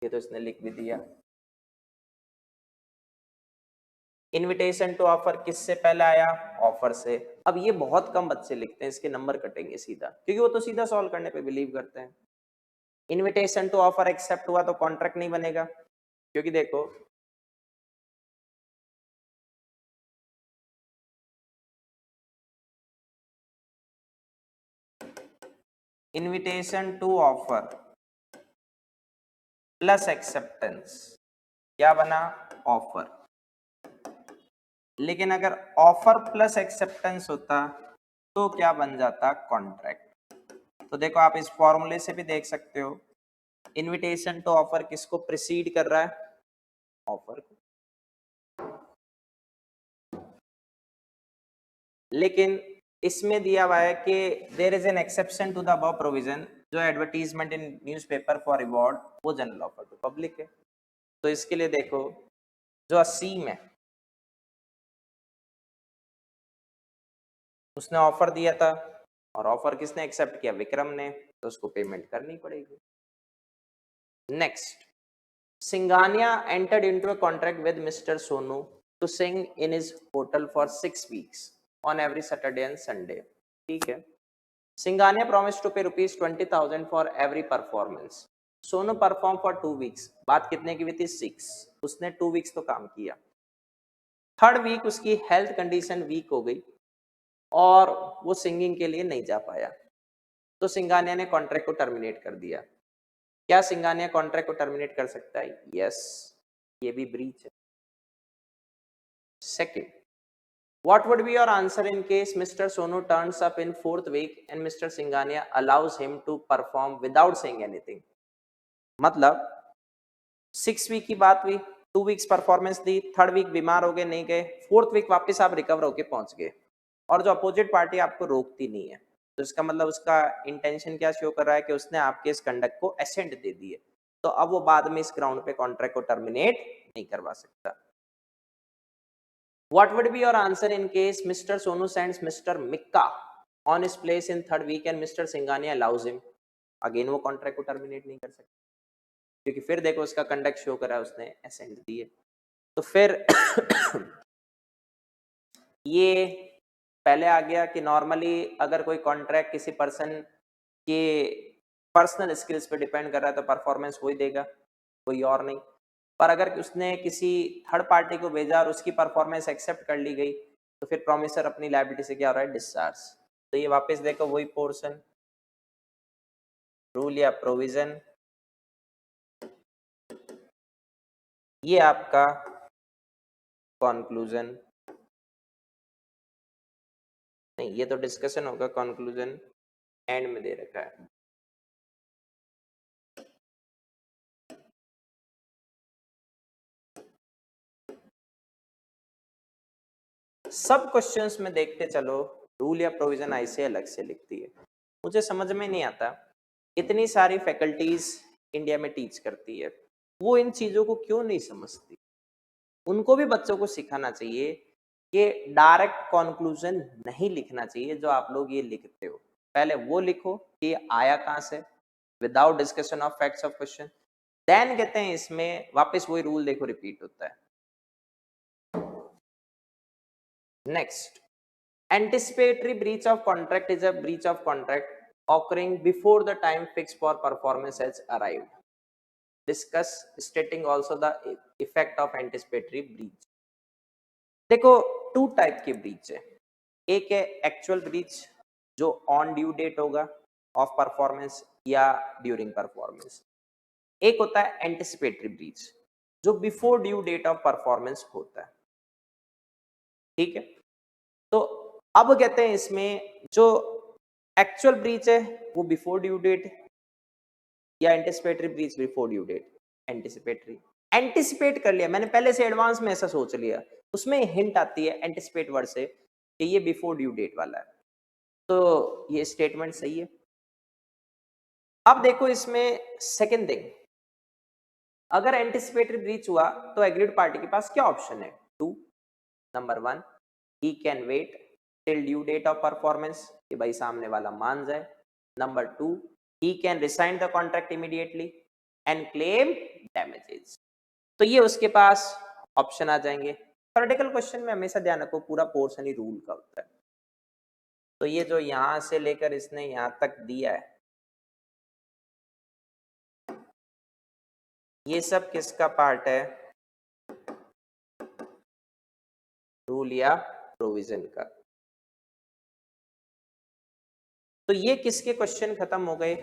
ये तो इसने लिख भी दिया। इनविटेशन टू ऑफर किससे पहले आया, ऑफर से। अब ये बहुत कम बच्चे लिखते हैं, इसके नंबर कटेंगे सीधा, क्योंकि वो तो सीधा सॉल्व करने पे बिलीव करते हैं। इनविटेशन टू ऑफर एक्सेप्ट हुआ तो कॉन्ट्रैक्ट नहीं बनेगा, क्योंकि देखो invitation to offer plus acceptance क्या बना, ऑफर। लेकिन अगर ऑफर प्लस एक्सेप्टेंस होता तो क्या बन जाता, कॉन्ट्रैक्ट। तो देखो आप इस फॉर्मूले से भी देख सकते हो, इनविटेशन टू ऑफर किसको प्रिसीड कर रहा है, ऑफर को। लेकिन इसमें दिया हुआ है कि there is an exception to the above provision, जो advertisement in newspaper for reward वो जनरल ऑफर टू पब्लिक है। तो इसके लिए देखो जो असीम है उसने ऑफर दिया था, और ऑफर किसने एक्सेप्ट किया, विक्रम ने, तो उसको पेमेंट करनी पड़ेगी। Next, Singhania entered into a contract with Mr. Sonu to sing in his hotel for 6 weeks on every Saturday and Sunday. ठीक है। Singhania promised to pay rupees 20,000 for every performance. Sonu performed for 2 weeks. बात कितने की हुई थी, 6। उसने 2 weeks तो काम किया। थर्ड वीक उसकी हेल्थ कंडीशन वीक हो गई और वो सिंगिंग के लिए नहीं जा पाया, तो सिंघानिया ने कॉन्ट्रैक्ट को टर्मिनेट कर दिया। क्या सिंघानिया कॉन्ट्रैक्ट को टर्मिनेट कर सकता है, यस, ये भी ब्रीच है। Second, what would be your answer in case Mr. Sonu turns up in 4th week and Mr. Singhania allows him to perform without saying anything? मतलब 6 वीक की बात हुई, 2 वीक्स परफॉर्मेंस दी, थर्ड वीक बीमार हो गए, नहीं गए, 4th वीक वापस आप रिकवर होके पहुंच गए, और जो अपोजिट पार्टी आपको रोकती नहीं है, तो इसका मतलब उसका इंटेंशन क्या शो कर रहा है कि उसने आपके इस कंडक्ट को एसेंट दे दी है, तो अब वो बाद में इस ग्राउंड पे कॉन्ट्रैक्ट को टर्मिनेट नहीं करवा सकता। What would be your answer in case Mr. Sonu sends Mr. Mikka on his place in third week and Mr. Singhania allows him? Again वो कॉन्ट्रैक्ट को टर्मिनेट नहीं कर सकता, क्योंकि फिर देखो उसका कंडक्ट शो करा, उसने एसेंट दी है। तो फिर ये पहले आ गया कि नॉर्मली अगर कोई कॉन्ट्रैक्ट किसी पर्सन के पर्सनल स्किल्स पे डिपेंड कर रहा है तो परफॉर्मेंस वही देगा, कोई और नहीं। पर अगर उसने किसी थर्ड पार्टी को भेजा और उसकी परफॉर्मेंस एक्सेप्ट कर ली गई, तो फिर प्रॉमिसर अपनी लायबिलिटी से क्या हो रहा है, डिस्चार्ज। तो ये वापस देखो वही पोर्शन, रूल या प्रोविजन ये आपका कंक्लूजन नहीं, ये तो डिस्कशन होगा, कंक्लूजन एंड में दे रखा है। सब क्वेश्चंस में देखते चलो रूल या प्रोविजन ऐसे अलग से लिखती है। मुझे समझ में नहीं आता, इतनी सारी फैकल्टीज इंडिया में टीच करती है, वो इन चीजों को क्यों नहीं समझती। उनको भी बच्चों को सिखाना चाहिए कि डायरेक्ट कंक्लूजन नहीं लिखना चाहिए जो आप लोग ये लिखते हो। पहले वो लिखो कि ये आया कहाँ से, without discussion of facts of question, then कहते हैं इसमें वापस वही रूल देखो रिपीट होता है। Next, anticipatory breach of contract is a breach of contract occurring before the time fixed for performance has arrived. Discuss stating also the effect of anticipatory breach. देखो two type के breach है, एक है actual breach जो on due date होगा of performance या during performance, एक होता है एंटिसिपेटरी ब्रीच जो before due date of performance होता है। ठीक है, तो अब कहते हैं इसमें जो एक्चुअल ब्रीच है वो बिफोर ड्यू डेट या anticipatory breach before due date. Anticipatory anticipate कर लिया मैंने पहले से, एडवांस में ऐसा सोच लिया, उसमें हिंट आती है एंटिसिपेट वर्ड से कि ये बिफोर ड्यू डेट वाला है, तो ये स्टेटमेंट सही है। अब देखो इसमें सेकंड थिंग, अगर एंटिसिपेटरी ब्रीच हुआ तो एग्रीड पार्टी के पास क्या ऑप्शन है, two, number one he can wait till due date of performance कि भाई सामने वाला मान जाए, number two he can resign the contract immediately and claim damages. तो ये उसके पास ऑप्शन आ जाएंगे। थ्योरेटिकल क्वेश्चन में हमेशा ध्यान रखो पूरा पोर्शन ही रूल का होता है, तो ये जो यहां से लेकर इसने यहां तक दिया है ये सब किसका पार्ट है, रूल या प्रोविजन का। तो ये किसके क्वेश्चन खत्म हो गए,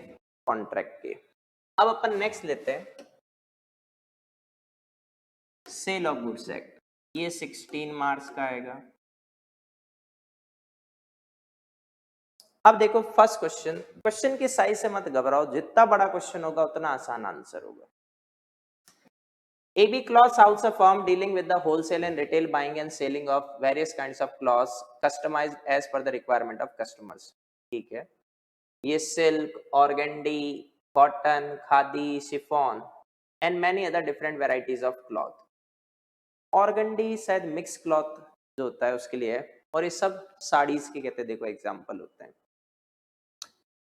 कॉन्ट्रैक्ट के। अब अपन नेक्स्ट लेते हैं सेल ऑफ गुड्स एक्ट, ये 16 मार्क्स का आएगा। अब देखो फर्स्ट क्वेश्चन, क्वेश्चन के साइज से मत घबराओ, जितना बड़ा क्वेश्चन होगा उतना आसान आंसर होगा। AB Cloth House, a firm dealing with the wholesale and retail buying and selling of various kinds of cloths customized as per the requirement of customers। ठीक है, ये silk, organdie, cotton, khadi, chiffon and many other different varieties of cloth. Organdie शायद mix cloth जो होता है उसके लिए है, और ये सब साड़ीज के कहते हैं, देखो एग्जांपल होते हैं।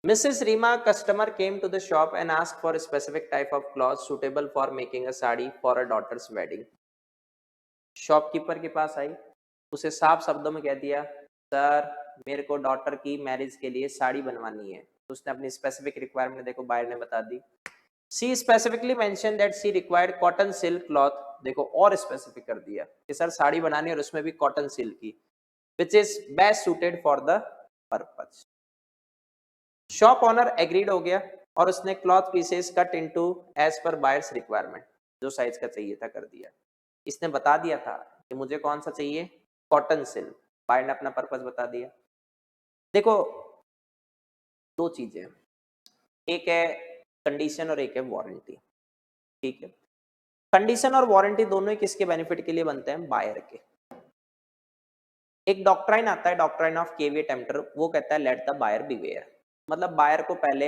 Mrs. Rima, customer came to the shop and asked for a specific type of cloth suitable for making a sari for her daughter's wedding. Shopkeeper के पास आई, उसे साफ शब्दों में कह दिया सर मेरे को डॉटर की मैरिज के लिए साड़ी बनवानी है, तो उसने अपनी स्पेसिफिक रिक्वायरमेंट देखो बायर ने बता दी। She specifically mention that she required cotton silk cloth, देखो और स्पेसिफिक कर दिया कि सर साड़ी बनानी है और उसमें भी कॉटन सिल्क की, which is best suited for the purpose. Shop owner agreed हो गया और उसने cloth pieces cut into as per buyer's requirement, जो साइज का चाहिए था कर दिया। इसने बता दिया था कि मुझे कौन सा चाहिए, कॉटन सिल्क, बायर ने अपना पर्पस बता दिया। देखो दो चीजें, एक है कंडीशन और एक है वारंटी। ठीक है, कंडीशन और वारंटी दोनों ही किसके बेनिफिट के लिए बनते हैं, बायर के। एक डॉक्ट्राइन आता है, डॉक्ट्राइन ऑफ केवी टेम्पटर, वो कहता है लेट द बायर बिवेयर, मतलब बायर को पहले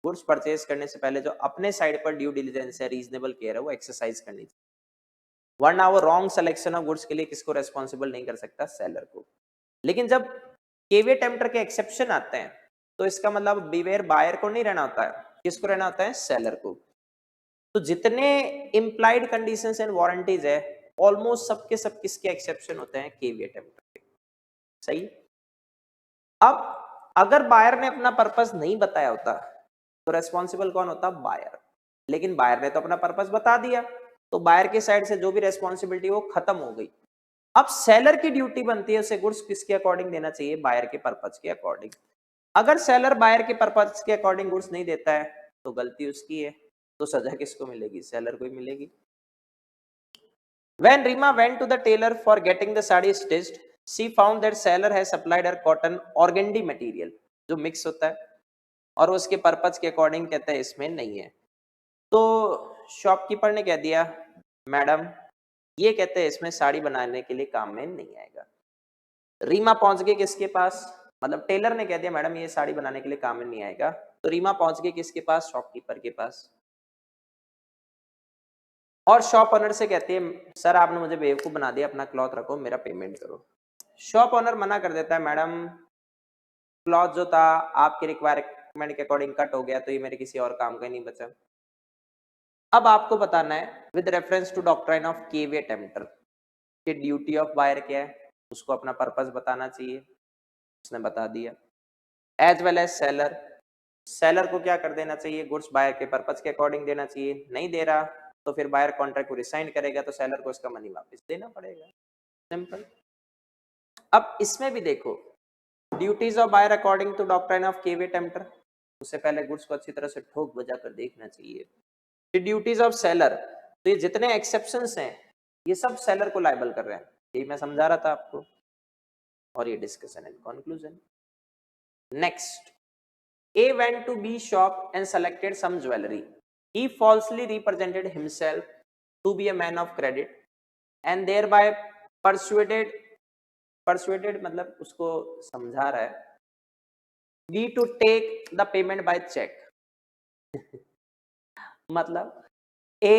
गुड्स परचेज करने से पहले जो अपने साइड पर ड्यू डिलिजेंस है, रीजनेबल केयर है, वो एक्सरसाइज करनी चाहिए, वरना वो रॉन्ग सिलेक्शन ऑफ गुड्स के लिए किसको रेस्पॉन्सिबल नहीं कर सकता, सेलर को। लेकिन जब केवी टेम्पटर के एक्सेप्शन आते हैं तो इसका मतलब बिवेयर बायर को नहीं रहना होता है, किसको रहना होता है, सेलर को। तो जितने इम्प्लाइड कंडीशंस एंड वारंटीज है ऑलमोस्ट सबके सब किसके एक्सेप्शन होते हैं, केवी टेम्पटर के। सही। अब अगर बायर ने अपना पर्पस नहीं बताया होता तो रेस्पॉन्सिबल कौन होता, बायर। लेकिन बायर ने तो अपना पर्पस बता दिया, तो बायर के साइड से जो भी रेस्पॉन्सिबिलिटी वो खत्म हो गई। अब सेलर की ड्यूटी बनती है उसे गुड्स किसके अकॉर्डिंग देना चाहिए, बायर के पर्पस के अकॉर्डिंग। अगर सेलर बायर के पर्पस के अकॉर्डिंग गुड्स नहीं देता है तो गलती उसकी है, तो सजा किसको मिलेगी, सेलर को ही मिलेगी। When Rima went to the tailor for getting the sari stitched, she found that seller has supplied her cotton organdy material, जो मिक्स होता है और उसके पर्पज के अकॉर्डिंग कहता है इसमें नहीं है। तो शॉपकीपर ने कह दिया, मैडम ये कहते हैं इसमें साड़ी बनाने के लिए काम में नहीं आएगा। रीमा पहुंच गई किसके पास, मतलब टेलर ने कह दिया मैडम ये साड़ी बनाने के लिए काम में नहीं आएगा, तो रीमा पहुंच गई किसके पास, शॉपकीपर के पास। और शॉप ऑनर से कहती है सर आपने मुझे बेवकूफ बना दिया, अपना क्लॉथ रखो, मेरा पेमेंट करो। शॉप ऑनर मना कर देता है, मैडम क्लॉथ जो था आपके रिक्वायरमेंट के अकॉर्डिंग कट हो गया, तो ये मेरे किसी और काम का नहीं बचा। अब आपको बताना है with reference to doctrine of caveat emptor कि ड्यूटी ऑफ बायर क्या है, उसको अपना पर्पस बताना चाहिए, उसने बता दिया। As well as seller, seller को क्या कर देना चाहिए, गुड्स बायर के पर्पस के अकॉर्डिंग देना चाहिए, नहीं दे रहा तो फिर बायर कॉन्ट्रैक्ट को रिसाइन करेगा, तो सेलर को इसका मनी वापस देना पड़ेगा, सिंपल। अब इसमें भी देखो duties of buyer according to doctrine of caveat emptor, उससे पहले गुड्स को अच्छी तरह से ठोक बजा कर देखना चाहिए। ड्यूटीज ऑफ सेलर, तो ये जितने एक्सेप्शंस हैं ये सब सेलर को लायबल कर रहे हैं, यही मैं समझा रहा था आपको, और ये discussion and conclusion. Next, A went to B shop and selected some jewelry. He falsely represented himself to be a man of credit and thereby persuaded मतलब उसको समझा रहा है B to take the payment by check. मतलब A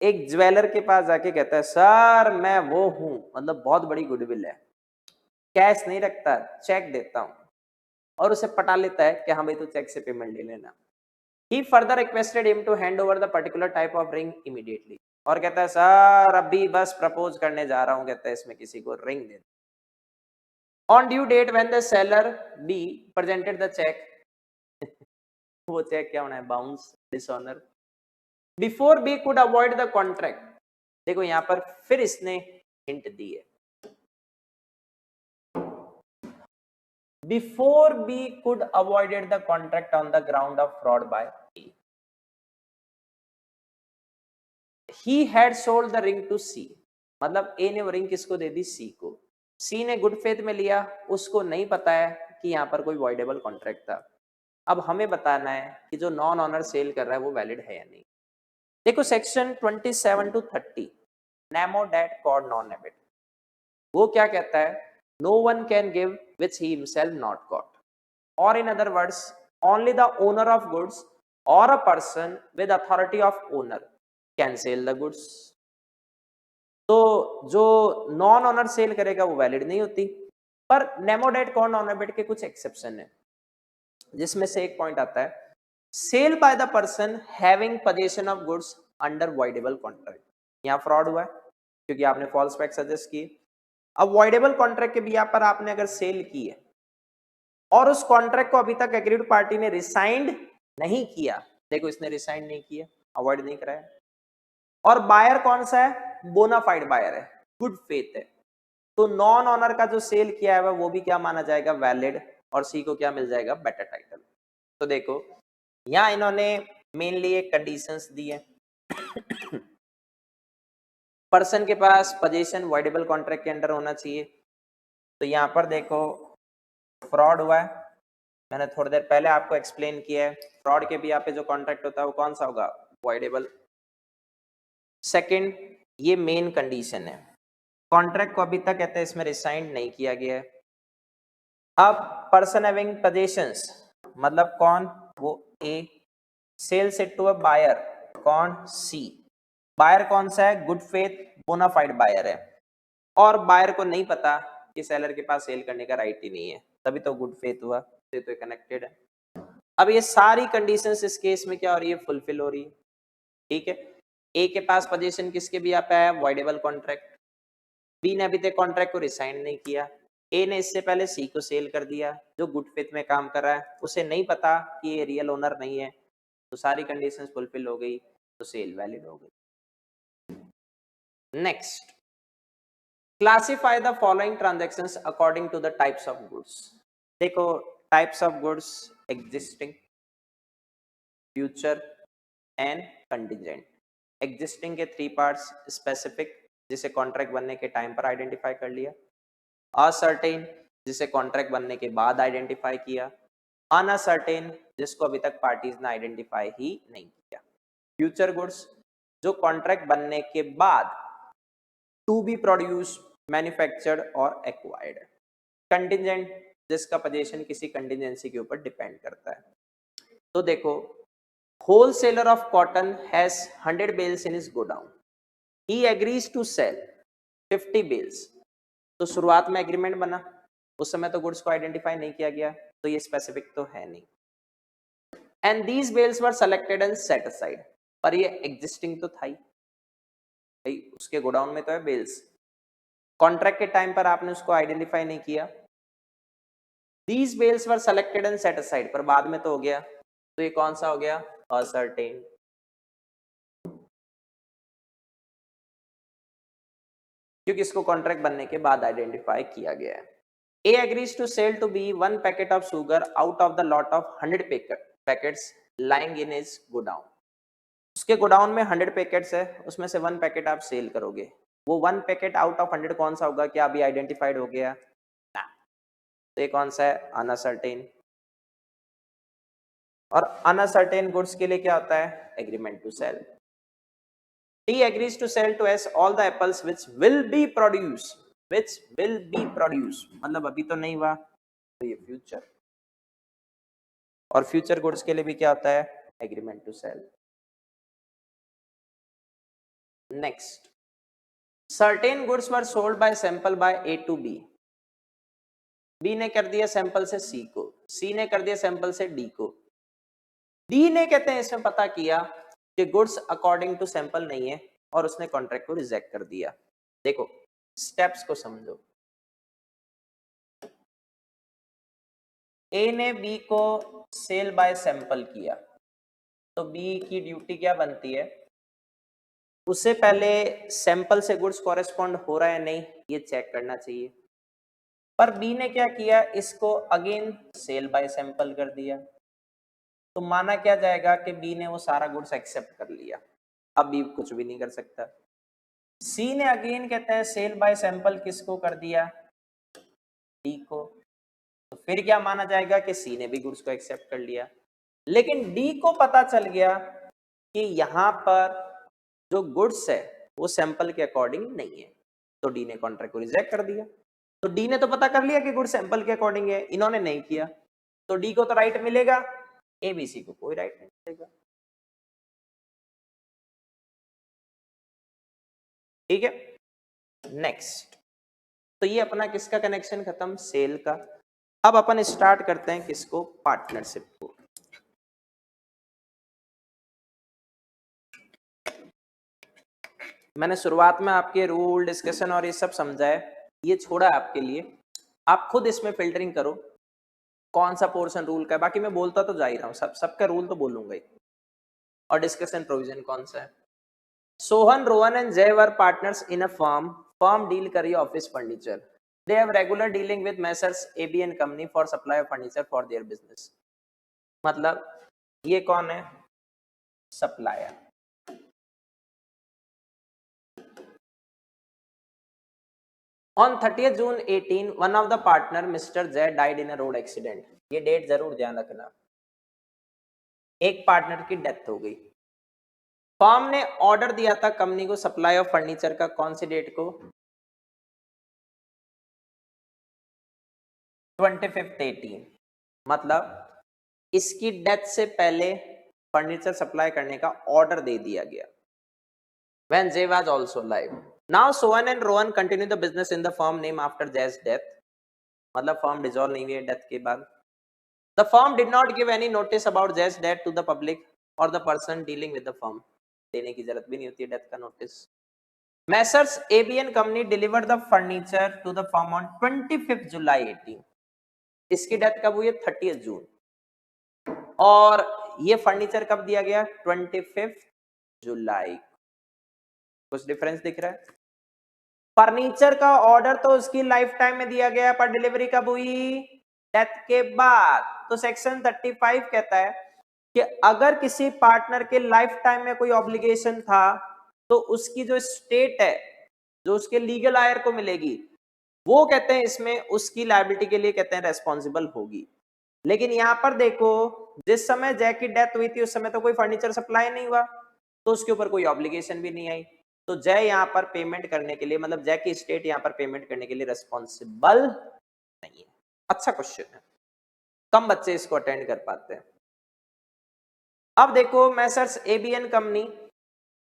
एक jeweller के पास जाके कहता है सर मैं वो हूं, मतलब बहुत बड़ी गुडविल है, कैश नहीं रखता, चेक देता हूं, और उसे पटा लेता है कि हाँ भाई तू चेक से पेमेंट ले लेना। He further requested him to hand over the particular type of ring immediately. और कहता है सर अभी बस प्रपोज करने जा रहा हूं, कहता है इसमें किसी को ring they. On due date when the seller B presented the check, वो चेक क्या होना है, bounce, dishonour. Before B could avoid the contract, देखो यहाँ पर फिर इसने हिंट दी है, Before B could avoided the contract on the ground of fraud by A. He had sold the ring to C. मतलब A ने वो रिंग किसको दे दी, C को। C ने गुड फेथ में लिया, उसको नहीं पता है कि यहाँ पर कोई वॉइडेबल कॉन्ट्रैक्ट था। अब हमें बताना है कि जो नॉन ऑनर सेल कर रहा है वो वैलिड है या नहीं। देखो section 27 to 30 nemo dat quod non habet, वो क्या कहता है, no one can give which he himself not got, or in other words only the owner of goods or a person with authority of owner can sell the goods. तो जो non honour cell करेगा वो valid नहीं होती, पर नेमोडेट code non EBIT के कुछ exception है, जिसमें से एक पॉइंट आता है sale by the person having position of goods under voidable contract. यहाँ फ्रॉड हुआ है क्योंकि आपने फॉल्स फैक्ट सजेस्ट किए। अब वॉइडेबल कॉन्ट्रैक्ट के भी यहाँ पर आपने अगर सेल की है और उस कॉन्ट्रैक्ट को अभी तक एग्रीड पार्टी ने रिसाइंड नहीं किया, देखो इसने रिसाइंड नहीं किया, अवॉइड नहीं कराया, और बायर कौन सा है, बोनाफाइड बायर है, गुड फेथ है, तो नॉन ऑनर का जो सेल किया है वो भी क्या माना जाएगा, वैलिड, और सी को क्या मिल जाएगा, बेटर टाइटल। तो देखो यहाँ इन्होंने मेनली एक कंडीशंस दी है, पर्सन के पास पोजीशन वॉइडेबल कॉन्ट्रैक्ट के अंडर होना चाहिए, तो यहाँ पर देखो फ्रॉड हुआ है, मैंने थोड़ी देर पहले आपको एक्सप्लेन किया है, फ्रॉड के भी यहाँ पे जो कॉन्ट्रैक्ट होता है वो कौन सा होगा, वॉइडेबल। सेकंड, ये मेन कंडीशन है, कॉन्ट्रैक्ट को अभी तक कहते हैं इसमें रिसाइंड नहीं किया गया है। अब पर्सन हैविंग पोजीशंस मतलब कौन, वो A, sells it to a buyer, कौन, सी, बायर कौन सा है, गुड फेथ बोनाफाइड बायर है, और बायर को नहीं पता कि सेलर के पास सेल करने का राइट ही नहीं है, तभी तो गुड फेथ हुआ, तो कनेक्टेड है। अब ये सारी कंडीशंस इस केस में क्या हो रही है, फुलफिल हो रही है, ठीक है। ए के पास पोजीशन किसके भी यहाँ पे है, वॉइडेबल कॉन्ट्रैक्ट, बी ने अभी तक कॉन्ट्रैक्ट को रिसाइन नहीं किया, ए ने इससे पहले सी को सेल कर दिया, जो गुड फेथ में काम कर रहा है उसे नहीं पता कि ये रियल ओनर नहीं है, तो सारी कंडीशंस फुलफिल हो गई, तो सेल वैलिड हो गई। Next, classify the following transactions according to the types of goods. देखो types of goods, existing, future and contingent. Existing के 3 पार्ट्स, स्पेसिफिक, जिसे कॉन्ट्रैक्ट बनने के टाइम पर आइडेंटिफाई कर लिया, असर्टेन जिसे कॉन्ट्रैक्ट बनने के बाद आइडेंटिफाई किया, अनअसर्टेन जिसको अभी तक पार्टीज ने आइडेंटिफाई ही नहीं किया। फ्यूचर गुड्स जो कॉन्ट्रैक्ट बनने के बाद टू बी प्रोड्यूस, मैन्युफैक्चर्ड और एक्वायर्ड। कंटिजेंट जिसका पोजीशन किसी कंटिजेंसी के ऊपर डिपेंड करता है। तो देखो, wholesaler of cotton has 100 bales in his godown, he agrees to sell 50 bales. तो शुरुआत में एग्रीमेंट बना, उस समय तो गुड्स को आइडेंटिफाई नहीं किया गया, तो ये स्पेसिफिक तो है नहीं। And these bales were selected and set aside, पर ये एग्जिस्टिंग तो था ही भाई, उसके गोडाउन में तो है बेल्स, कॉन्ट्रैक्ट के टाइम पर आपने उसको आइडेंटिफाई नहीं किया। These bales were selected and set aside, पर बाद में तो हो गया, तो ये कौन सा हो गया, असर्टेन। क्योंकि इसको कॉन्ट्रैक्ट बनने के बाद आइडेंटिफाई किया गया है। A agrees to sell to B 1 packet of sugar out of the lot of 100 packets lying in his godown. उसके गोडाउन में 100 पैकेट्स है, उसमें से 1 पैकेट आप सेल करोगे। वो 1 पैकेट आउट ऑफ 100 कौन सा होगा, क्या अभी आइडेंटिफाइड हो गया ना, तो ये कौन सा है, अनअसर्टेन। और अनअसर्टेन गुड्स के लिए क्या होता है, agreement to sell. He agrees to sell to S all the apples which will be produced, which will be produced मतलब अभी तो नहीं हुआ, तो ये फ्यूचर। और फ्यूचर गुड्स के लिए भी क्या होता है, agreement to sell. Next, certain goods were sold by sample by A to B। B ने कर दिया सैंपल से C को, C ने कर दिया सैंपल से D को। D ने कहते हैं इसमें पता किया कि गुड्स अकॉर्डिंग टू सैंपल नहीं है और उसने कॉन्ट्रैक्ट को रिजेक्ट कर दिया। देखो स्टेप्स को समझो। ए ने बी को सेल बाय सैंपल किया, तो बी की ड्यूटी क्या बनती है, उससे पहले सैंपल से गुड्स कॉरेस्पॉन्ड हो रहा है नहीं ये चेक करना चाहिए। पर बी ने क्या किया, इसको अगेन सेल बाय सैंपल कर दिया, तो माना क्या जाएगा कि बी ने वो सारा गुड्स एक्सेप्ट कर लिया, अब बी कुछ भी नहीं कर सकता। सी ने अगेन कहते हैं सेल बाय सैंपल किसको कर दिया, डी को, तो फिर क्या माना जाएगा कि सी ने भी गुड्स को एक्सेप्ट कर लिया। लेकिन डी को पता चल गया कि यहाँ पर जो गुड्स है वो सैंपल के अकॉर्डिंग नहीं है, तो डी ने कॉन्ट्रैक्ट को रिजेक्ट कर दिया। तो डी ने तो पता कर लिया कि गुड्स सैंपल के अकॉर्डिंग है, इन्होंने नहीं किया, तो डी को तो राइट मिलेगा, एबीसी को कोई राइट नहीं मिलेगा। ठीक है, नेक्स्ट, तो ये अपना किसका कनेक्शन खत्म, सेल का। अब अपन स्टार्ट करते हैं किसको, पार्टनरशिप को। मैंने शुरुआत में आपके रूल डिस्कशन और ये सब समझाए, ये छोड़ा है आपके लिए, आप खुद इसमें फिल्टरिंग करो कौन सा पोर्शन रूल का है। बाकी मैं बोलता तो जा ही रहा हूँ, सबका रूल तो बोलूंगा ही। और डिस्कशन प्रोविजन कौन सा है, Sohan, Rohan and Jay were partners in a firm deal कर रही है office furniture. They have regular dealing with messrs AB and company for supply of furniture for their business. मतलब ये कौन है, supplier. On 30th June 18, one of the partner, Mr. Jay, died in a road accident. ये date जरूर ध्यान रखना, एक partner की डेथ हो गई। फर्म ने ऑर्डर दिया था कंपनी को सप्लाई ऑफ फर्नीचर का, कौन सी डेट को, 25/18। मतलब इसकी डेथ से पहले फर्नीचर सप्लाई करने का ऑर्डर दे दिया गया। When Jay was also alive. Now Sohan and Rohan continue the business in the firm name after Jay's death. मतलब फर्म डिसॉल्व नहीं हुई है डेथ के बाद। The firm did not give any notice about Jay's death to the public or the person dealing with the firm. देने की जरूरत भी नहीं होती है डेथ का notice. Messrs AB and company delivered the furniture to the firm on 25th July 18. इसकी death कब हुई है, 30th जून। और ये फर्नीचर कब दिया गया, 25th जुलाई। कुछ डिफरेंस दिख रहा है, फर्नीचर का ऑर्डर तो उसकी लाइफ टाइम में दिया गया, पर डिलीवरी कब हुई, डेथ के बाद। तो सेक्शन 35 कहता है कि अगर किसी पार्टनर के लाइफ टाइम में कोई ऑब्लिगेशन था तो उसकी जो स्टेट है, जो उसके लीगल हायर को मिलेगी वो कहते हैं इसमें उसकी लायबिलिटी के लिए कहते हैं रेस्पॉन्सिबल होगी। लेकिन यहां पर देखो जिस समय जैक की डेथ हुई थी उस समय तो कोई फर्नीचर सप्लाई नहीं हुआ, तो उसके ऊपर कोई ऑब्लिगेशन भी नहीं आई, तो जय यहां पर पेमेंट करने के लिए मतलब जय की स्टेट यहां पर पेमेंट करने के लिए रेस्पॉन्सिबल नहीं है। अच्छा क्वेश्चन है, कम बच्चे इसको अटेंड कर पाते हैं। अब देखो messrs ABN company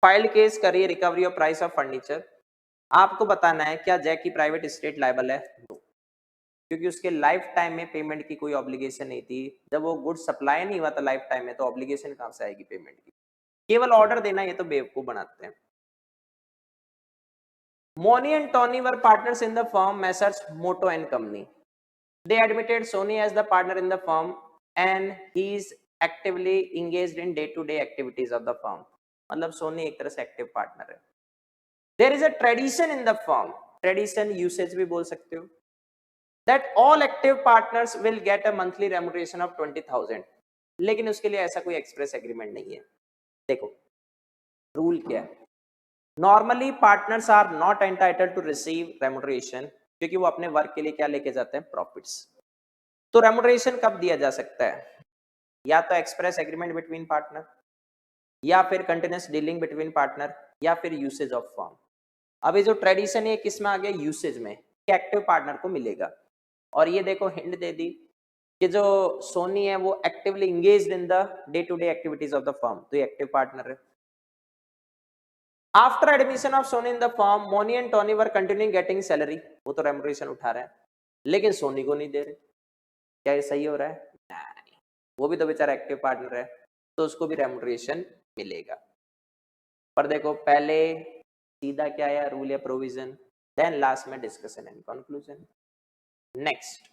filed case करिए recovery of price of furniture. आपको बताना है क्या जैक की प्राइवेट स्टेट लायबल है? नो, क्योंकि उसके लाइफ टाइम में पेमेंट की कोई ऑब्लिगेशन नहीं थी। जब वो गुड सप्लाई नहीं हुआ था लाइफ टाइम में तो ऑब्लिगेशन कहां से आएगी पेमेंट की? केवल ऑर्डर देना ये तो बेवकूफ बनाते हैं। Moni and Tony were partners in the firm Messrs. Moto and Company. They admitted Sony as the partner in the firm and he is actively engaged in day-to-day activities of the firm. मतलब सोनी एक तरह से active partner है। There is a tradition in the firm, tradition usage भी बोल सकते हो, that all active partners will get a monthly remuneration of 20,000. लेकिन उसके लिए ऐसा कोई एक्सप्रेस एग्रीमेंट नहीं है। देखो रूल क्या है, normally partners are not entitled to receive remuneration, क्योंकि वो अपने वर्क के लिए क्या लेके जाते हैं? प्रॉफिट्स। तो रेमुनरेशन कब दिया जा सकता है? या तो एक्सप्रेस एग्रीमेंट बिटवीन पार्टनर, या फिर कंटिन्यूअस डीलिंग बिटवीन पार्टनर, या फिर यूसेज ऑफ फर्म। अब ये जो ट्रेडिशन है किस में आ गया? यूसेज में, कि एक्टिव पार्टनर को मिलेगा। और ये देखो हिंट दे दी कि जो सोनी है वो actively engaged in the day to day activities of the firm, तो ये एक्टिव पार्टनर है। After admission of Sony in the firm, Moni and Tony were continuing getting salary. वो तो रेमुनरेशन उठा रहे हैं, लेकिन सोनी को नहीं दे रहे। क्या ये सही हो रहा है? नहीं, वो भी तो बेचारा एक्टिव पार्टनर है, तो उसको भी रेमुनरेशन मिलेगा। पर देखो पहले सीधा क्या आया? रूल या प्रोविजन, देन लास्ट में discussion and conclusion. Next,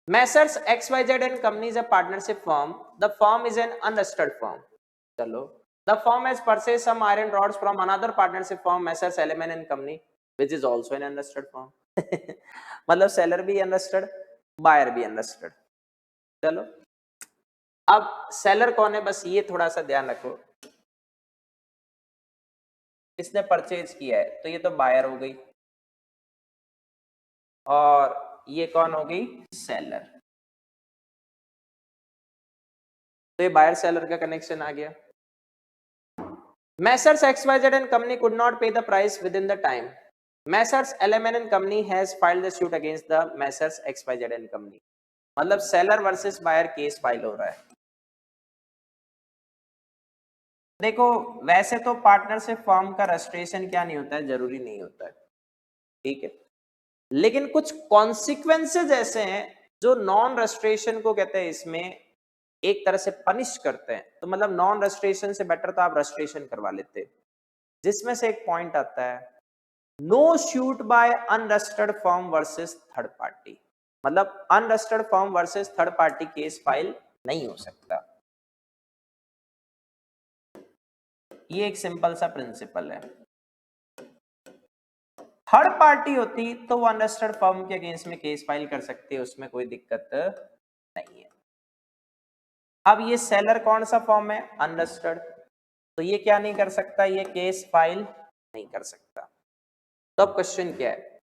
Messrs. XYZ and Company is a partnership firm. The firm is an unregistered firm. चलो, the firm has purchased some iron rods from another partnership firm, Messrs. LMN and Company, which is also an unregistered firm. मतलब seller भी unregistered, buyer भी unregistered. चलो, अब seller कौन है बस ये थोड़ा सा ध्यान रखो। इसने परचेज किया है तो ये तो बायर हो गई, और ये कौन हो गई? सेलर। तो ये बायर सेलर का कनेक्शन आ गया। Messrs. XYZ and Company could not pay the price within the time. Messrs. LMN and Company has filed the suit against the Messrs. XYZ and Company. मतलब seller versus buyer case file हो रहा है। देखो वैसे तो partnership firm का registration क्या नहीं होता है? जरूरी नहीं होता है, ठीक है, लेकिन कुछ कॉन्सिक्वेंसेज ऐसे हैं जो नॉन रजिस्ट्रेशन को कहते हैं इसमें एक तरह से पनिश करते हैं। तो मतलब नॉन रजिस्ट्रेशन से बेटर तो आप रजिस्ट्रेशन करवा लेते, जिसमें से एक पॉइंट आता है no suit by unregistered firm versus third party. मतलब unregistered firm versus third party case file नहीं हो सकता। ये एक सिंपल सा प्रिंसिपल है। थर्ड पार्टी होती तो वो अनरजिस्टर्ड फर्म के अगेंस्ट में केस फाइल कर सकती है, उसमें कोई दिक्कत नहीं है। अब ये सेलर कौन सा फॉर्म है? अनरजिस्टर्ड, तो ये क्या नहीं कर सकता? ये केस फाइल नहीं कर सकता। तो अब क्वेश्चन क्या है?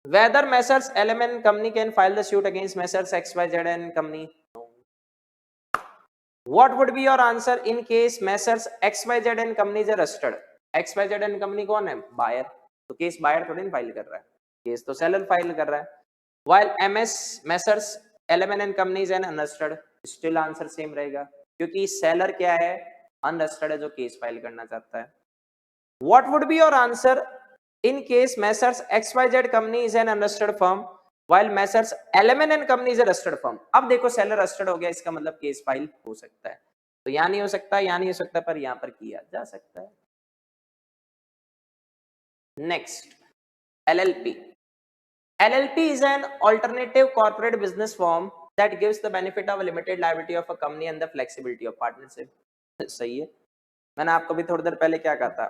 Whether Messrs. LMN and Company can file the suit against Messrs. XYZ and Company? No. What would be your answer in case Messrs. XYZ and Company is arrested? XYZ and Company कौन है? Buyer. तो case buyer थोड़ी file कर रहा है, case तो seller file कर रहा है। While Messrs. LMN and Company is an unregistered, still answer same रहेगा, क्योंकि सेलर क्या है? अनरजिस्टर्ड है जो केस फाइल करना चाहता है। What would be your answer in case Messrs. XYZ Company is an unregistered firm while Messrs. LMN and Company is a registered firm? अब देखो सेलर रजिस्टर्ड हो गया, इसका मतलब केस फाइल हो सकता है। तो यहां नहीं हो सकता, यहां नहीं हो सकता, पर यहां पर किया जा सकता है। Next, LLP. LLP is an alternative corporate business form that gives the benefit of a limited liability of a company and the flexibility of partnership. सही है, मैंने आपको भी थोड़ी देर पहले क्या कहा था?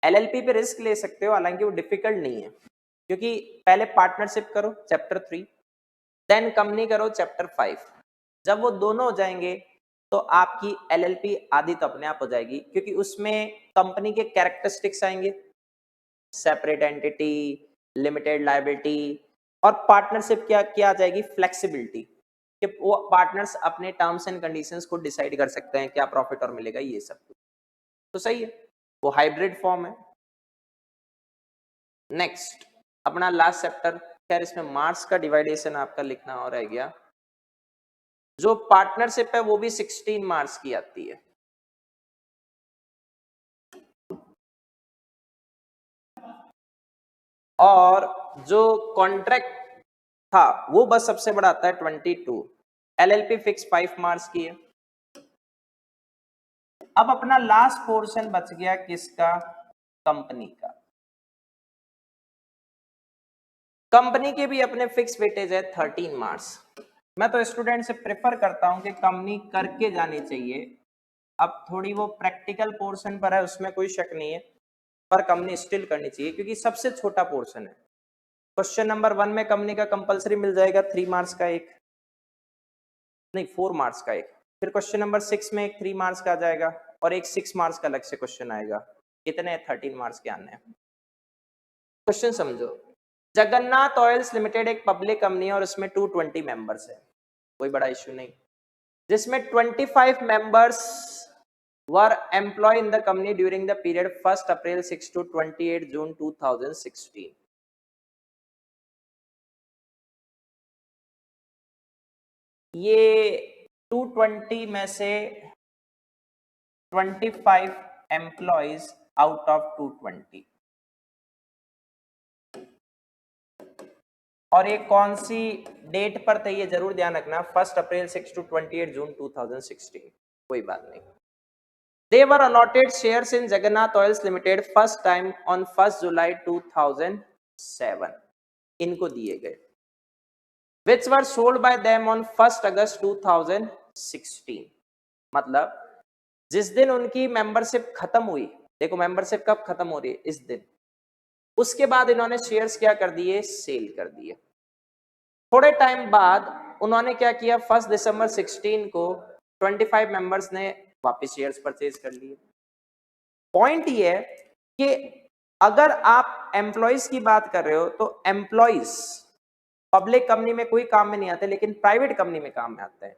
LLP पे रिस्क ले सकते हो, हालांकि वो डिफिकल्ट नहीं है, क्योंकि पहले पार्टनरशिप करो चैप्टर 3, देन कंपनी करो चैप्टर 5। जब वो दोनों हो जाएंगे तो आपकी LLP आधी तो अपने आप हो जाएगी, क्योंकि उसमें कंपनी के कैरेक्टरिस्टिक्स आएंगे, सेपरेट एंटिटी, लिमिटेड लायबिलिटी, और पार्टनरशिप क्या क्या आ जाएगी, फ्लेक्सिबिलिटी, कि वो पार्टनर्स अपने टर्म्स एंड कंडीशंस को डिसाइड कर सकते हैं क्या प्रॉफिट और मिलेगा, ये सब कुछ तो सही है, वो हाइब्रिड फॉर्म है। नेक्स्ट अपना लास्ट चैप्टर, खैर इसमें मार्क्स का डिवाइडेशन आपका लिखना और रह गया। जो पार्टनरशिप है वो भी 16 मार्क्स की आती है। और जो कॉन्ट्रैक्ट था वो बस सबसे बड़ा आता है 22। एलएलपी फिक्स 5 मार्क्स की है। अब अपना लास्ट पोर्शन बच गया किसका, कंपनी का। कंपनी के भी अपने फिक्स वेटेज है 13 मार्क्स। मैं तो स्टूडेंट से प्रेफर करता हूं कि कंपनी करके जानी चाहिए। अब थोड़ी वो प्रैक्टिकल पोर्शन पर है, उसमें कोई शक नहीं है, पर कंपनी स्टिल करनी चाहिए क्योंकि सबसे छोटा पोर्शन है। क्वेश्चन नंबर 1 में कंपनी का कंपलसरी मिल जाएगा 3 मार्क्स का एक, नहीं 4 मार्क्स का एक। फिर क्वेश्चन नंबर 6 में एक 3 मार्क्स का आ जाएगा और एक 6 मार्क्स का अलग से क्वेश्चन आएगा। कितने 13 मार्क्स के आने हैं। क्वेश्चन समझो, जगन्नाथ ऑयल्स लिमिटेड एक पब्लिक कंपनी है और इसमें 220 मेंबर्स है, कोई बड़ा इश्यू नहीं, जिसमें 25 members were employ in the company during the period 1 April 6 to 28 June 2016। ये 220 में से 25 एम्प्लॉयज आउट ऑफ 220, और ये कौन सी डेट पर थे ये जरूर ध्यान रखना, 1 अप्रैल 6 to 28 जून 2016, कोई बात नहीं। They were allotted shares in Jagannath Oils Limited first time on 1 July 2007, इनको दिए गए, which were sold by them on 1 August 2016। मतलब जिस दिन उनकी मेंबरशिप खत्म हुई, देखो मेंबरशिप कब खत्म हो रही है, इस दिन, उसके बाद इन्होंने शेयर्स क्या कर दिए, सेल कर दिए। थोड़े टाइम बाद उन्होंने क्या किया, 1 दिसंबर 16 को 25 मेंबर्स ने वापस शेयर्स परचेज कर लिए। पॉइंट ये है कि अगर आप एम्प्लॉइज की बात कर रहे हो तो एम्प्लॉइज पब्लिक कंपनी में कोई काम में नहीं आते, लेकिन प्राइवेट कंपनी में काम में आते हैं।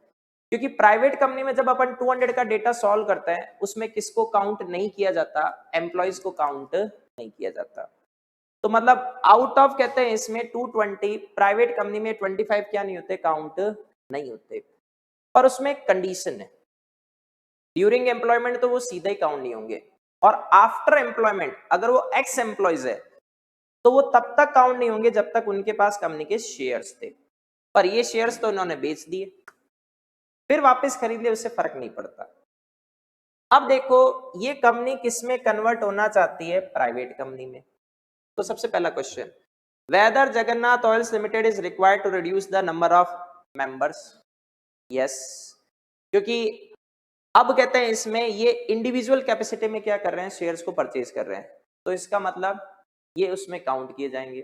क्योंकि प्राइवेट कंपनी में जब अपन 200 का डेटा सॉल्व करते हैं उसमें किसको काउंट नहीं किया जाता, एम्प्लॉइज को काउंट नहीं किया जाता। तो मतलब आउट ऑफ कहते हैं इसमें 220, प्राइवेट कंपनी में 25 क्या नहीं होते, काउंट नहीं होते। पर उसमें कंडीशन है, ड्यूरिंग एम्प्लॉयमेंट तो वो सीधा ही काउंट नहीं होंगे, और आफ्टर एम्प्लॉयमेंट अगर वो एक्स एम्प्लॉयज है तो वो तब तक काउंट नहीं होंगे जब तक उनके पास कंपनी के शेयर्स थे। पर ये शेयर्स तो उन्होंने बेच दिए, फिर वापस खरीद लिए, उससे फर्क नहीं पड़ता। अब देखो ये कंपनी किसमें कन्वर्ट होना चाहती है, प्राइवेट कंपनी में। तो सबसे पहला question, whether Jagannath oils limited is required to reduce the number of members. Yes, क्योंकि अब कहते हैं इसमें ये इंडिविजुअल कैपेसिटी में क्या कर रहे हैं, शेयर्स को परचेज कर रहे हैं, तो इसका मतलब ये उसमें काउंट किए जाएंगे।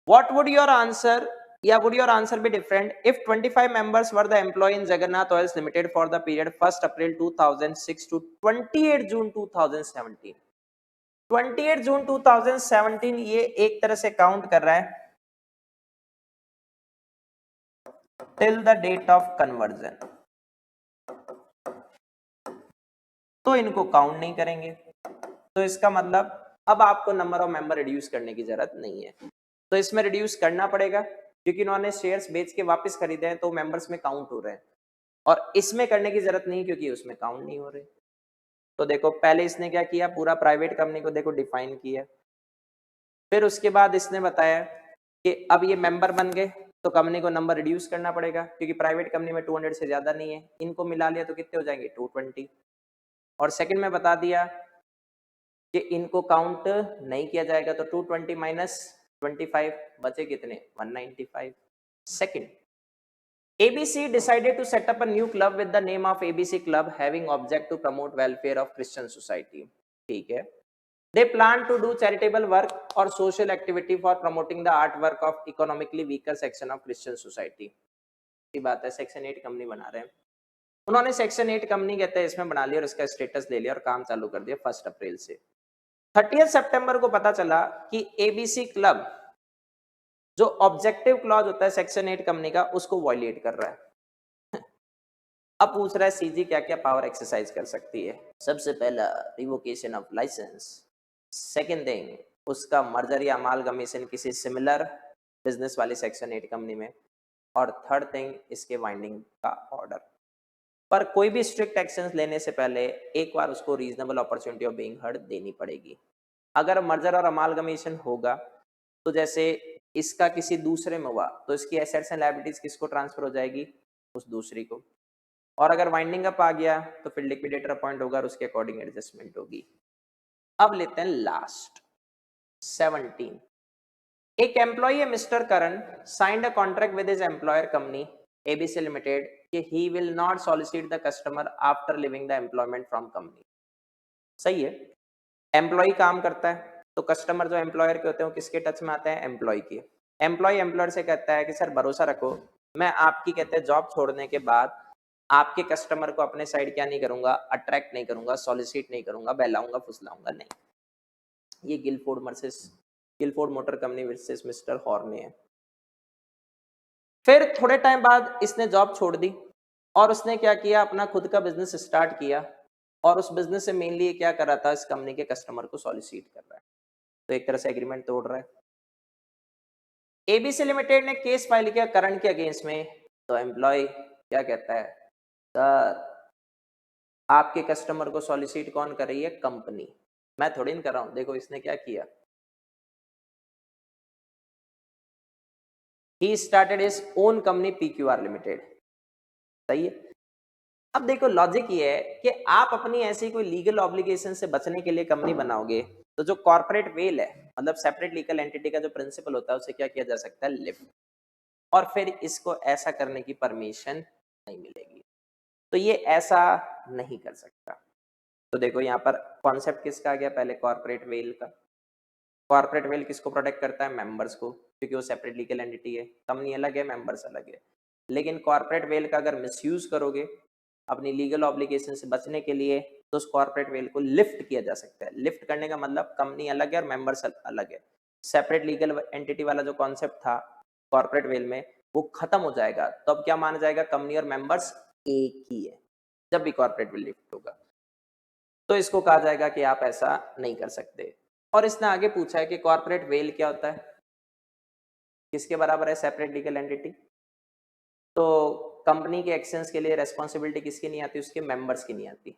व्हाट वुड योर आंसर, या would your answer be different if 25 members were the employee in Jagannath Oils Limited for the period 1st April 2006 to 28 June 2017? 28 June 2017 ये एक तरह से काउंट कर रहा है till the date of conversion, तो इनको काउंट नहीं करेंगे। तो इसका मतलब अब आपको नंबर ऑफ मेंबर रिड्यूस करने की जरूरत नहीं है, तो इसमें रिड्यूस करना पड़ेगा क्योंकि इन्होंने शेयर्स बेच के वापस खरीदे हैं तो मेंबर्स में काउंट हो रहे हैं, और इसमें करने की जरूरत नहीं क्योंकि उसमें काउंट नहीं हो रहे। तो देखो पहले इसने क्या किया, पूरा प्राइवेट कंपनी को देखो डिफाइन किया, फिर उसके बाद इसने बताया कि अब ये मेंबर बन गए तो कंपनी को नंबर रिड्यूस करना पड़ेगा क्योंकि प्राइवेट कंपनी में 200 से ज्यादा नहीं है, इनको मिला लिया तो कितने हो जाएंगे 220। और सेकंड में बता दिया कि इनको काउंट नहीं किया जाएगा तो 220 माइनस 25 बचे कितने 195। Second, ABC decided to set up a new club with the name of ABC Club having object to promote welfare of Christian society। ठीक है, they plan to do charitable work or social activity for promoting the artwork of economically weaker section of Christian society। की बात है, section 8 company बना रहे हैं, उन्होंने section 8 company कहते हैं इसमें बना लिया और इसका स्टेटस ले लिया और काम चालू कर दिया 1 अप्रैल से। 30 सितंबर को पता चला कि एबीसी क्लब जो ऑब्जेक्टिव क्लॉज होता है सेक्शन 8 कंपनी का उसको वॉयलेट कर रहा है। अब पूछ रहा है सीजी क्या क्या पावर एक्सरसाइज कर सकती है। सबसे पहला revocation of license, second thing उसका मर्जर या अमालगमेशन किसी सिमिलर बिजनेस वाली सेक्शन 8 कंपनी में, और थर्ड थिंग इसके वाइंडिंग का ऑर्डर। पर कोई भी स्ट्रिक्ट एक्शंस लेने से पहले एक बार उसको reasonable opportunity of being heard देनी पड़ेगी। अगर मर्जर और अमालगमेशन होगा तो जैसे इसका किसी दूसरे में हुआ तो इसकी एसेट्स एंड लायबिलिटीज किसको ट्रांसफर हो जाएगी, उस दूसरी को। और अगर वाइंडिंग अप आ गया तो फिर लिक्विडेटर अपॉइंट होगा और उसके अकॉर्डिंग एडजस्टमेंट होगी। अब लेते हैं लास्ट 17। एक एम्प्लॉय है mister Karan signed a contract with his employer company ABC limited कि he will not solicit the customer after leaving the employment from company. सही है, एम्प्लॉय काम करता है तो कस्टमर जो एम्प्लॉयर के होते हैं वो किसके टच में आते हैं, एम्प्लॉय के। एम्प्लॉय एम्प्लॉयर से कहता है कि सर भरोसा रखो, मैं आपकी कहते हैं जॉब छोड़ने के बाद आपके कस्टमर को अपने साइड क्या नहीं करूंगा, अट्रैक्ट नहीं करूंगा, सॉलिसिट नहीं करूंगा, बहलाऊंगा फुसलाऊंगा नहीं। ये Gilford motor company versus mister Horne है। फिर थोड़े टाइम बाद इसने जॉब छोड़ दी और उसने क्या किया, अपना खुद का बिजनेस स्टार्ट किया, और उस बिजनेस से मेनली क्या कर रहा था, इस कंपनी के कस्टमर को सॉलिसिट कर रहा है। तो एक तरह से एग्रीमेंट तोड़ रहा है। एबीसी लिमिटेड ने केस फाइल किया करण के अगेंस्ट में, तो एम्प्लॉय क्या कहता है, सर आपके कस्टमर को सॉलिसिट कौन कर रही है, कंपनी, मैं थोड़ी ना कर रहा हूं। देखो इसने क्या किया, he started his own company PQR limited. सही है। अब देखो लॉजिक ये है कि आप अपनी ऐसी कोई लीगल ऑब्लिगेशन से बचने के लिए कंपनी बनाओगे तो जो कॉर्पोरेट वेल है, मतलब सेपरेट लीगल एंटिटी का जो प्रिंसिपल होता है उसे क्या किया जा सकता है, लिफ्ट, और फिर इसको ऐसा करने की परमिशन नहीं मिलेगी। तो ये ऐसा नहीं कर सकता। तो देखो यहाँ पर कॉन्सेप्ट किसका आ गया, पहले कॉर्पोरेट वेल का। कॉर्पोरेट वेल किसको प्रोटेक्ट करता है, मेंबर्स को, क्योंकि वो सेपरेट लीगल एंटिटी है, कंपनी अलग है, मेंबर्स अलग है। लेकिन कॉर्पोरेट वेल का अगर मिसयूज करोगे अपनी लीगल ऑब्लिगेशन से बचने के लिए तो उस कॉर्पोरेट वेल को लिफ्ट किया जा सकता है। लिफ्ट करने का मतलब कंपनी अलग है और मेंबर्स अलग है। सेपरेट लीगल एंटिटी वाला जो कॉन्सेप्ट था कॉर्पोरेट वेल में वो खत्म हो जाएगा। तो अब क्या माना जाएगा, कंपनी और मेंबर्स एक ही है जब भी कॉर्पोरेट वेल लिफ्ट होगा। तो इसको कहा जाएगा कि आप ऐसा नहीं कर सकते। और इसने आगे पूछा है कि कॉर्पोरेट वेल क्या होता है, किसके बराबर है, सेपरेट लीगल एंटिटी। तो कंपनी के एक्शंस के लिए रेस्पॉन्सिबिलिटी किसकी नहीं आती, उसके मेंबर्स की नहीं आती।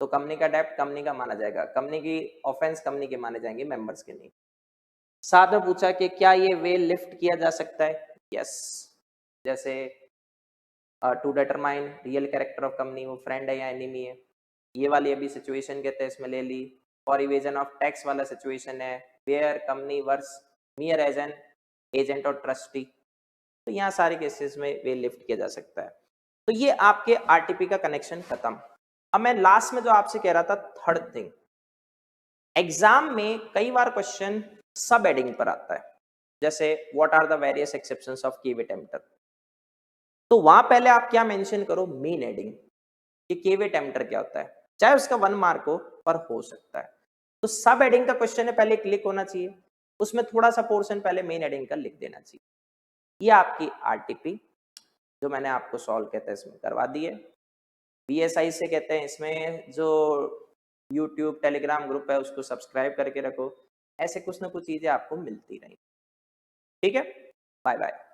तो कंपनी का डेब्ट कंपनी का माना जाएगा, कंपनी की ऑफेंस कंपनी के माने जाएंगे, मेंबर्स के नहीं। साथ में पूछा कि क्या ये वेल लिफ्ट किया जा सकता है, यस। जैसे to determine real character of company, वो फ्रेंड है या एनिमी है, ये वाली अभी सिचुएशन कहते हैं इसमें ले ली। और इवेजन ऑफ टैक्स वाला सिचुएशन है, where company works mere as an agent और ट्रस्टी। तो यहाँ सारे केसेस में वेल लिफ्ट किया जा सकता है। तो ये आपके आरटीपी का कनेक्शन खत्म। अब मैं लास्ट में जो आपसे कह रहा था, थर्ड थिंग, एग्जाम में कई बार क्वेश्चन सब एडिंग पर आता है, जैसे what are the various exceptions of caveat emptor. तो वहां पहले आप क्या मेंशन करो, मेन एडिंग, कि केवे टेम्पटर क्या होता है, चाहे उसका 1 मार्क हो पर हो सकता है। तो सब एडिंग का क्वेश्चन है, पहले क्लिक होना चाहिए, उसमें थोड़ा सा पोर्शन पहले मेन एडिंग का लिख देना चाहिए। ये आपकी आरटीपी जो मैंने आपको सॉल्व कहते हैं इसमें करवा दी है। बीएसआई से कहते हैं इसमें जो यूट्यूब टेलीग्राम ग्रुप है उसको सब्सक्राइब करके रखो, ऐसे कुछ ना कुछ चीजें आपको मिलती रहेंगी। ठीक है, बाय बाय।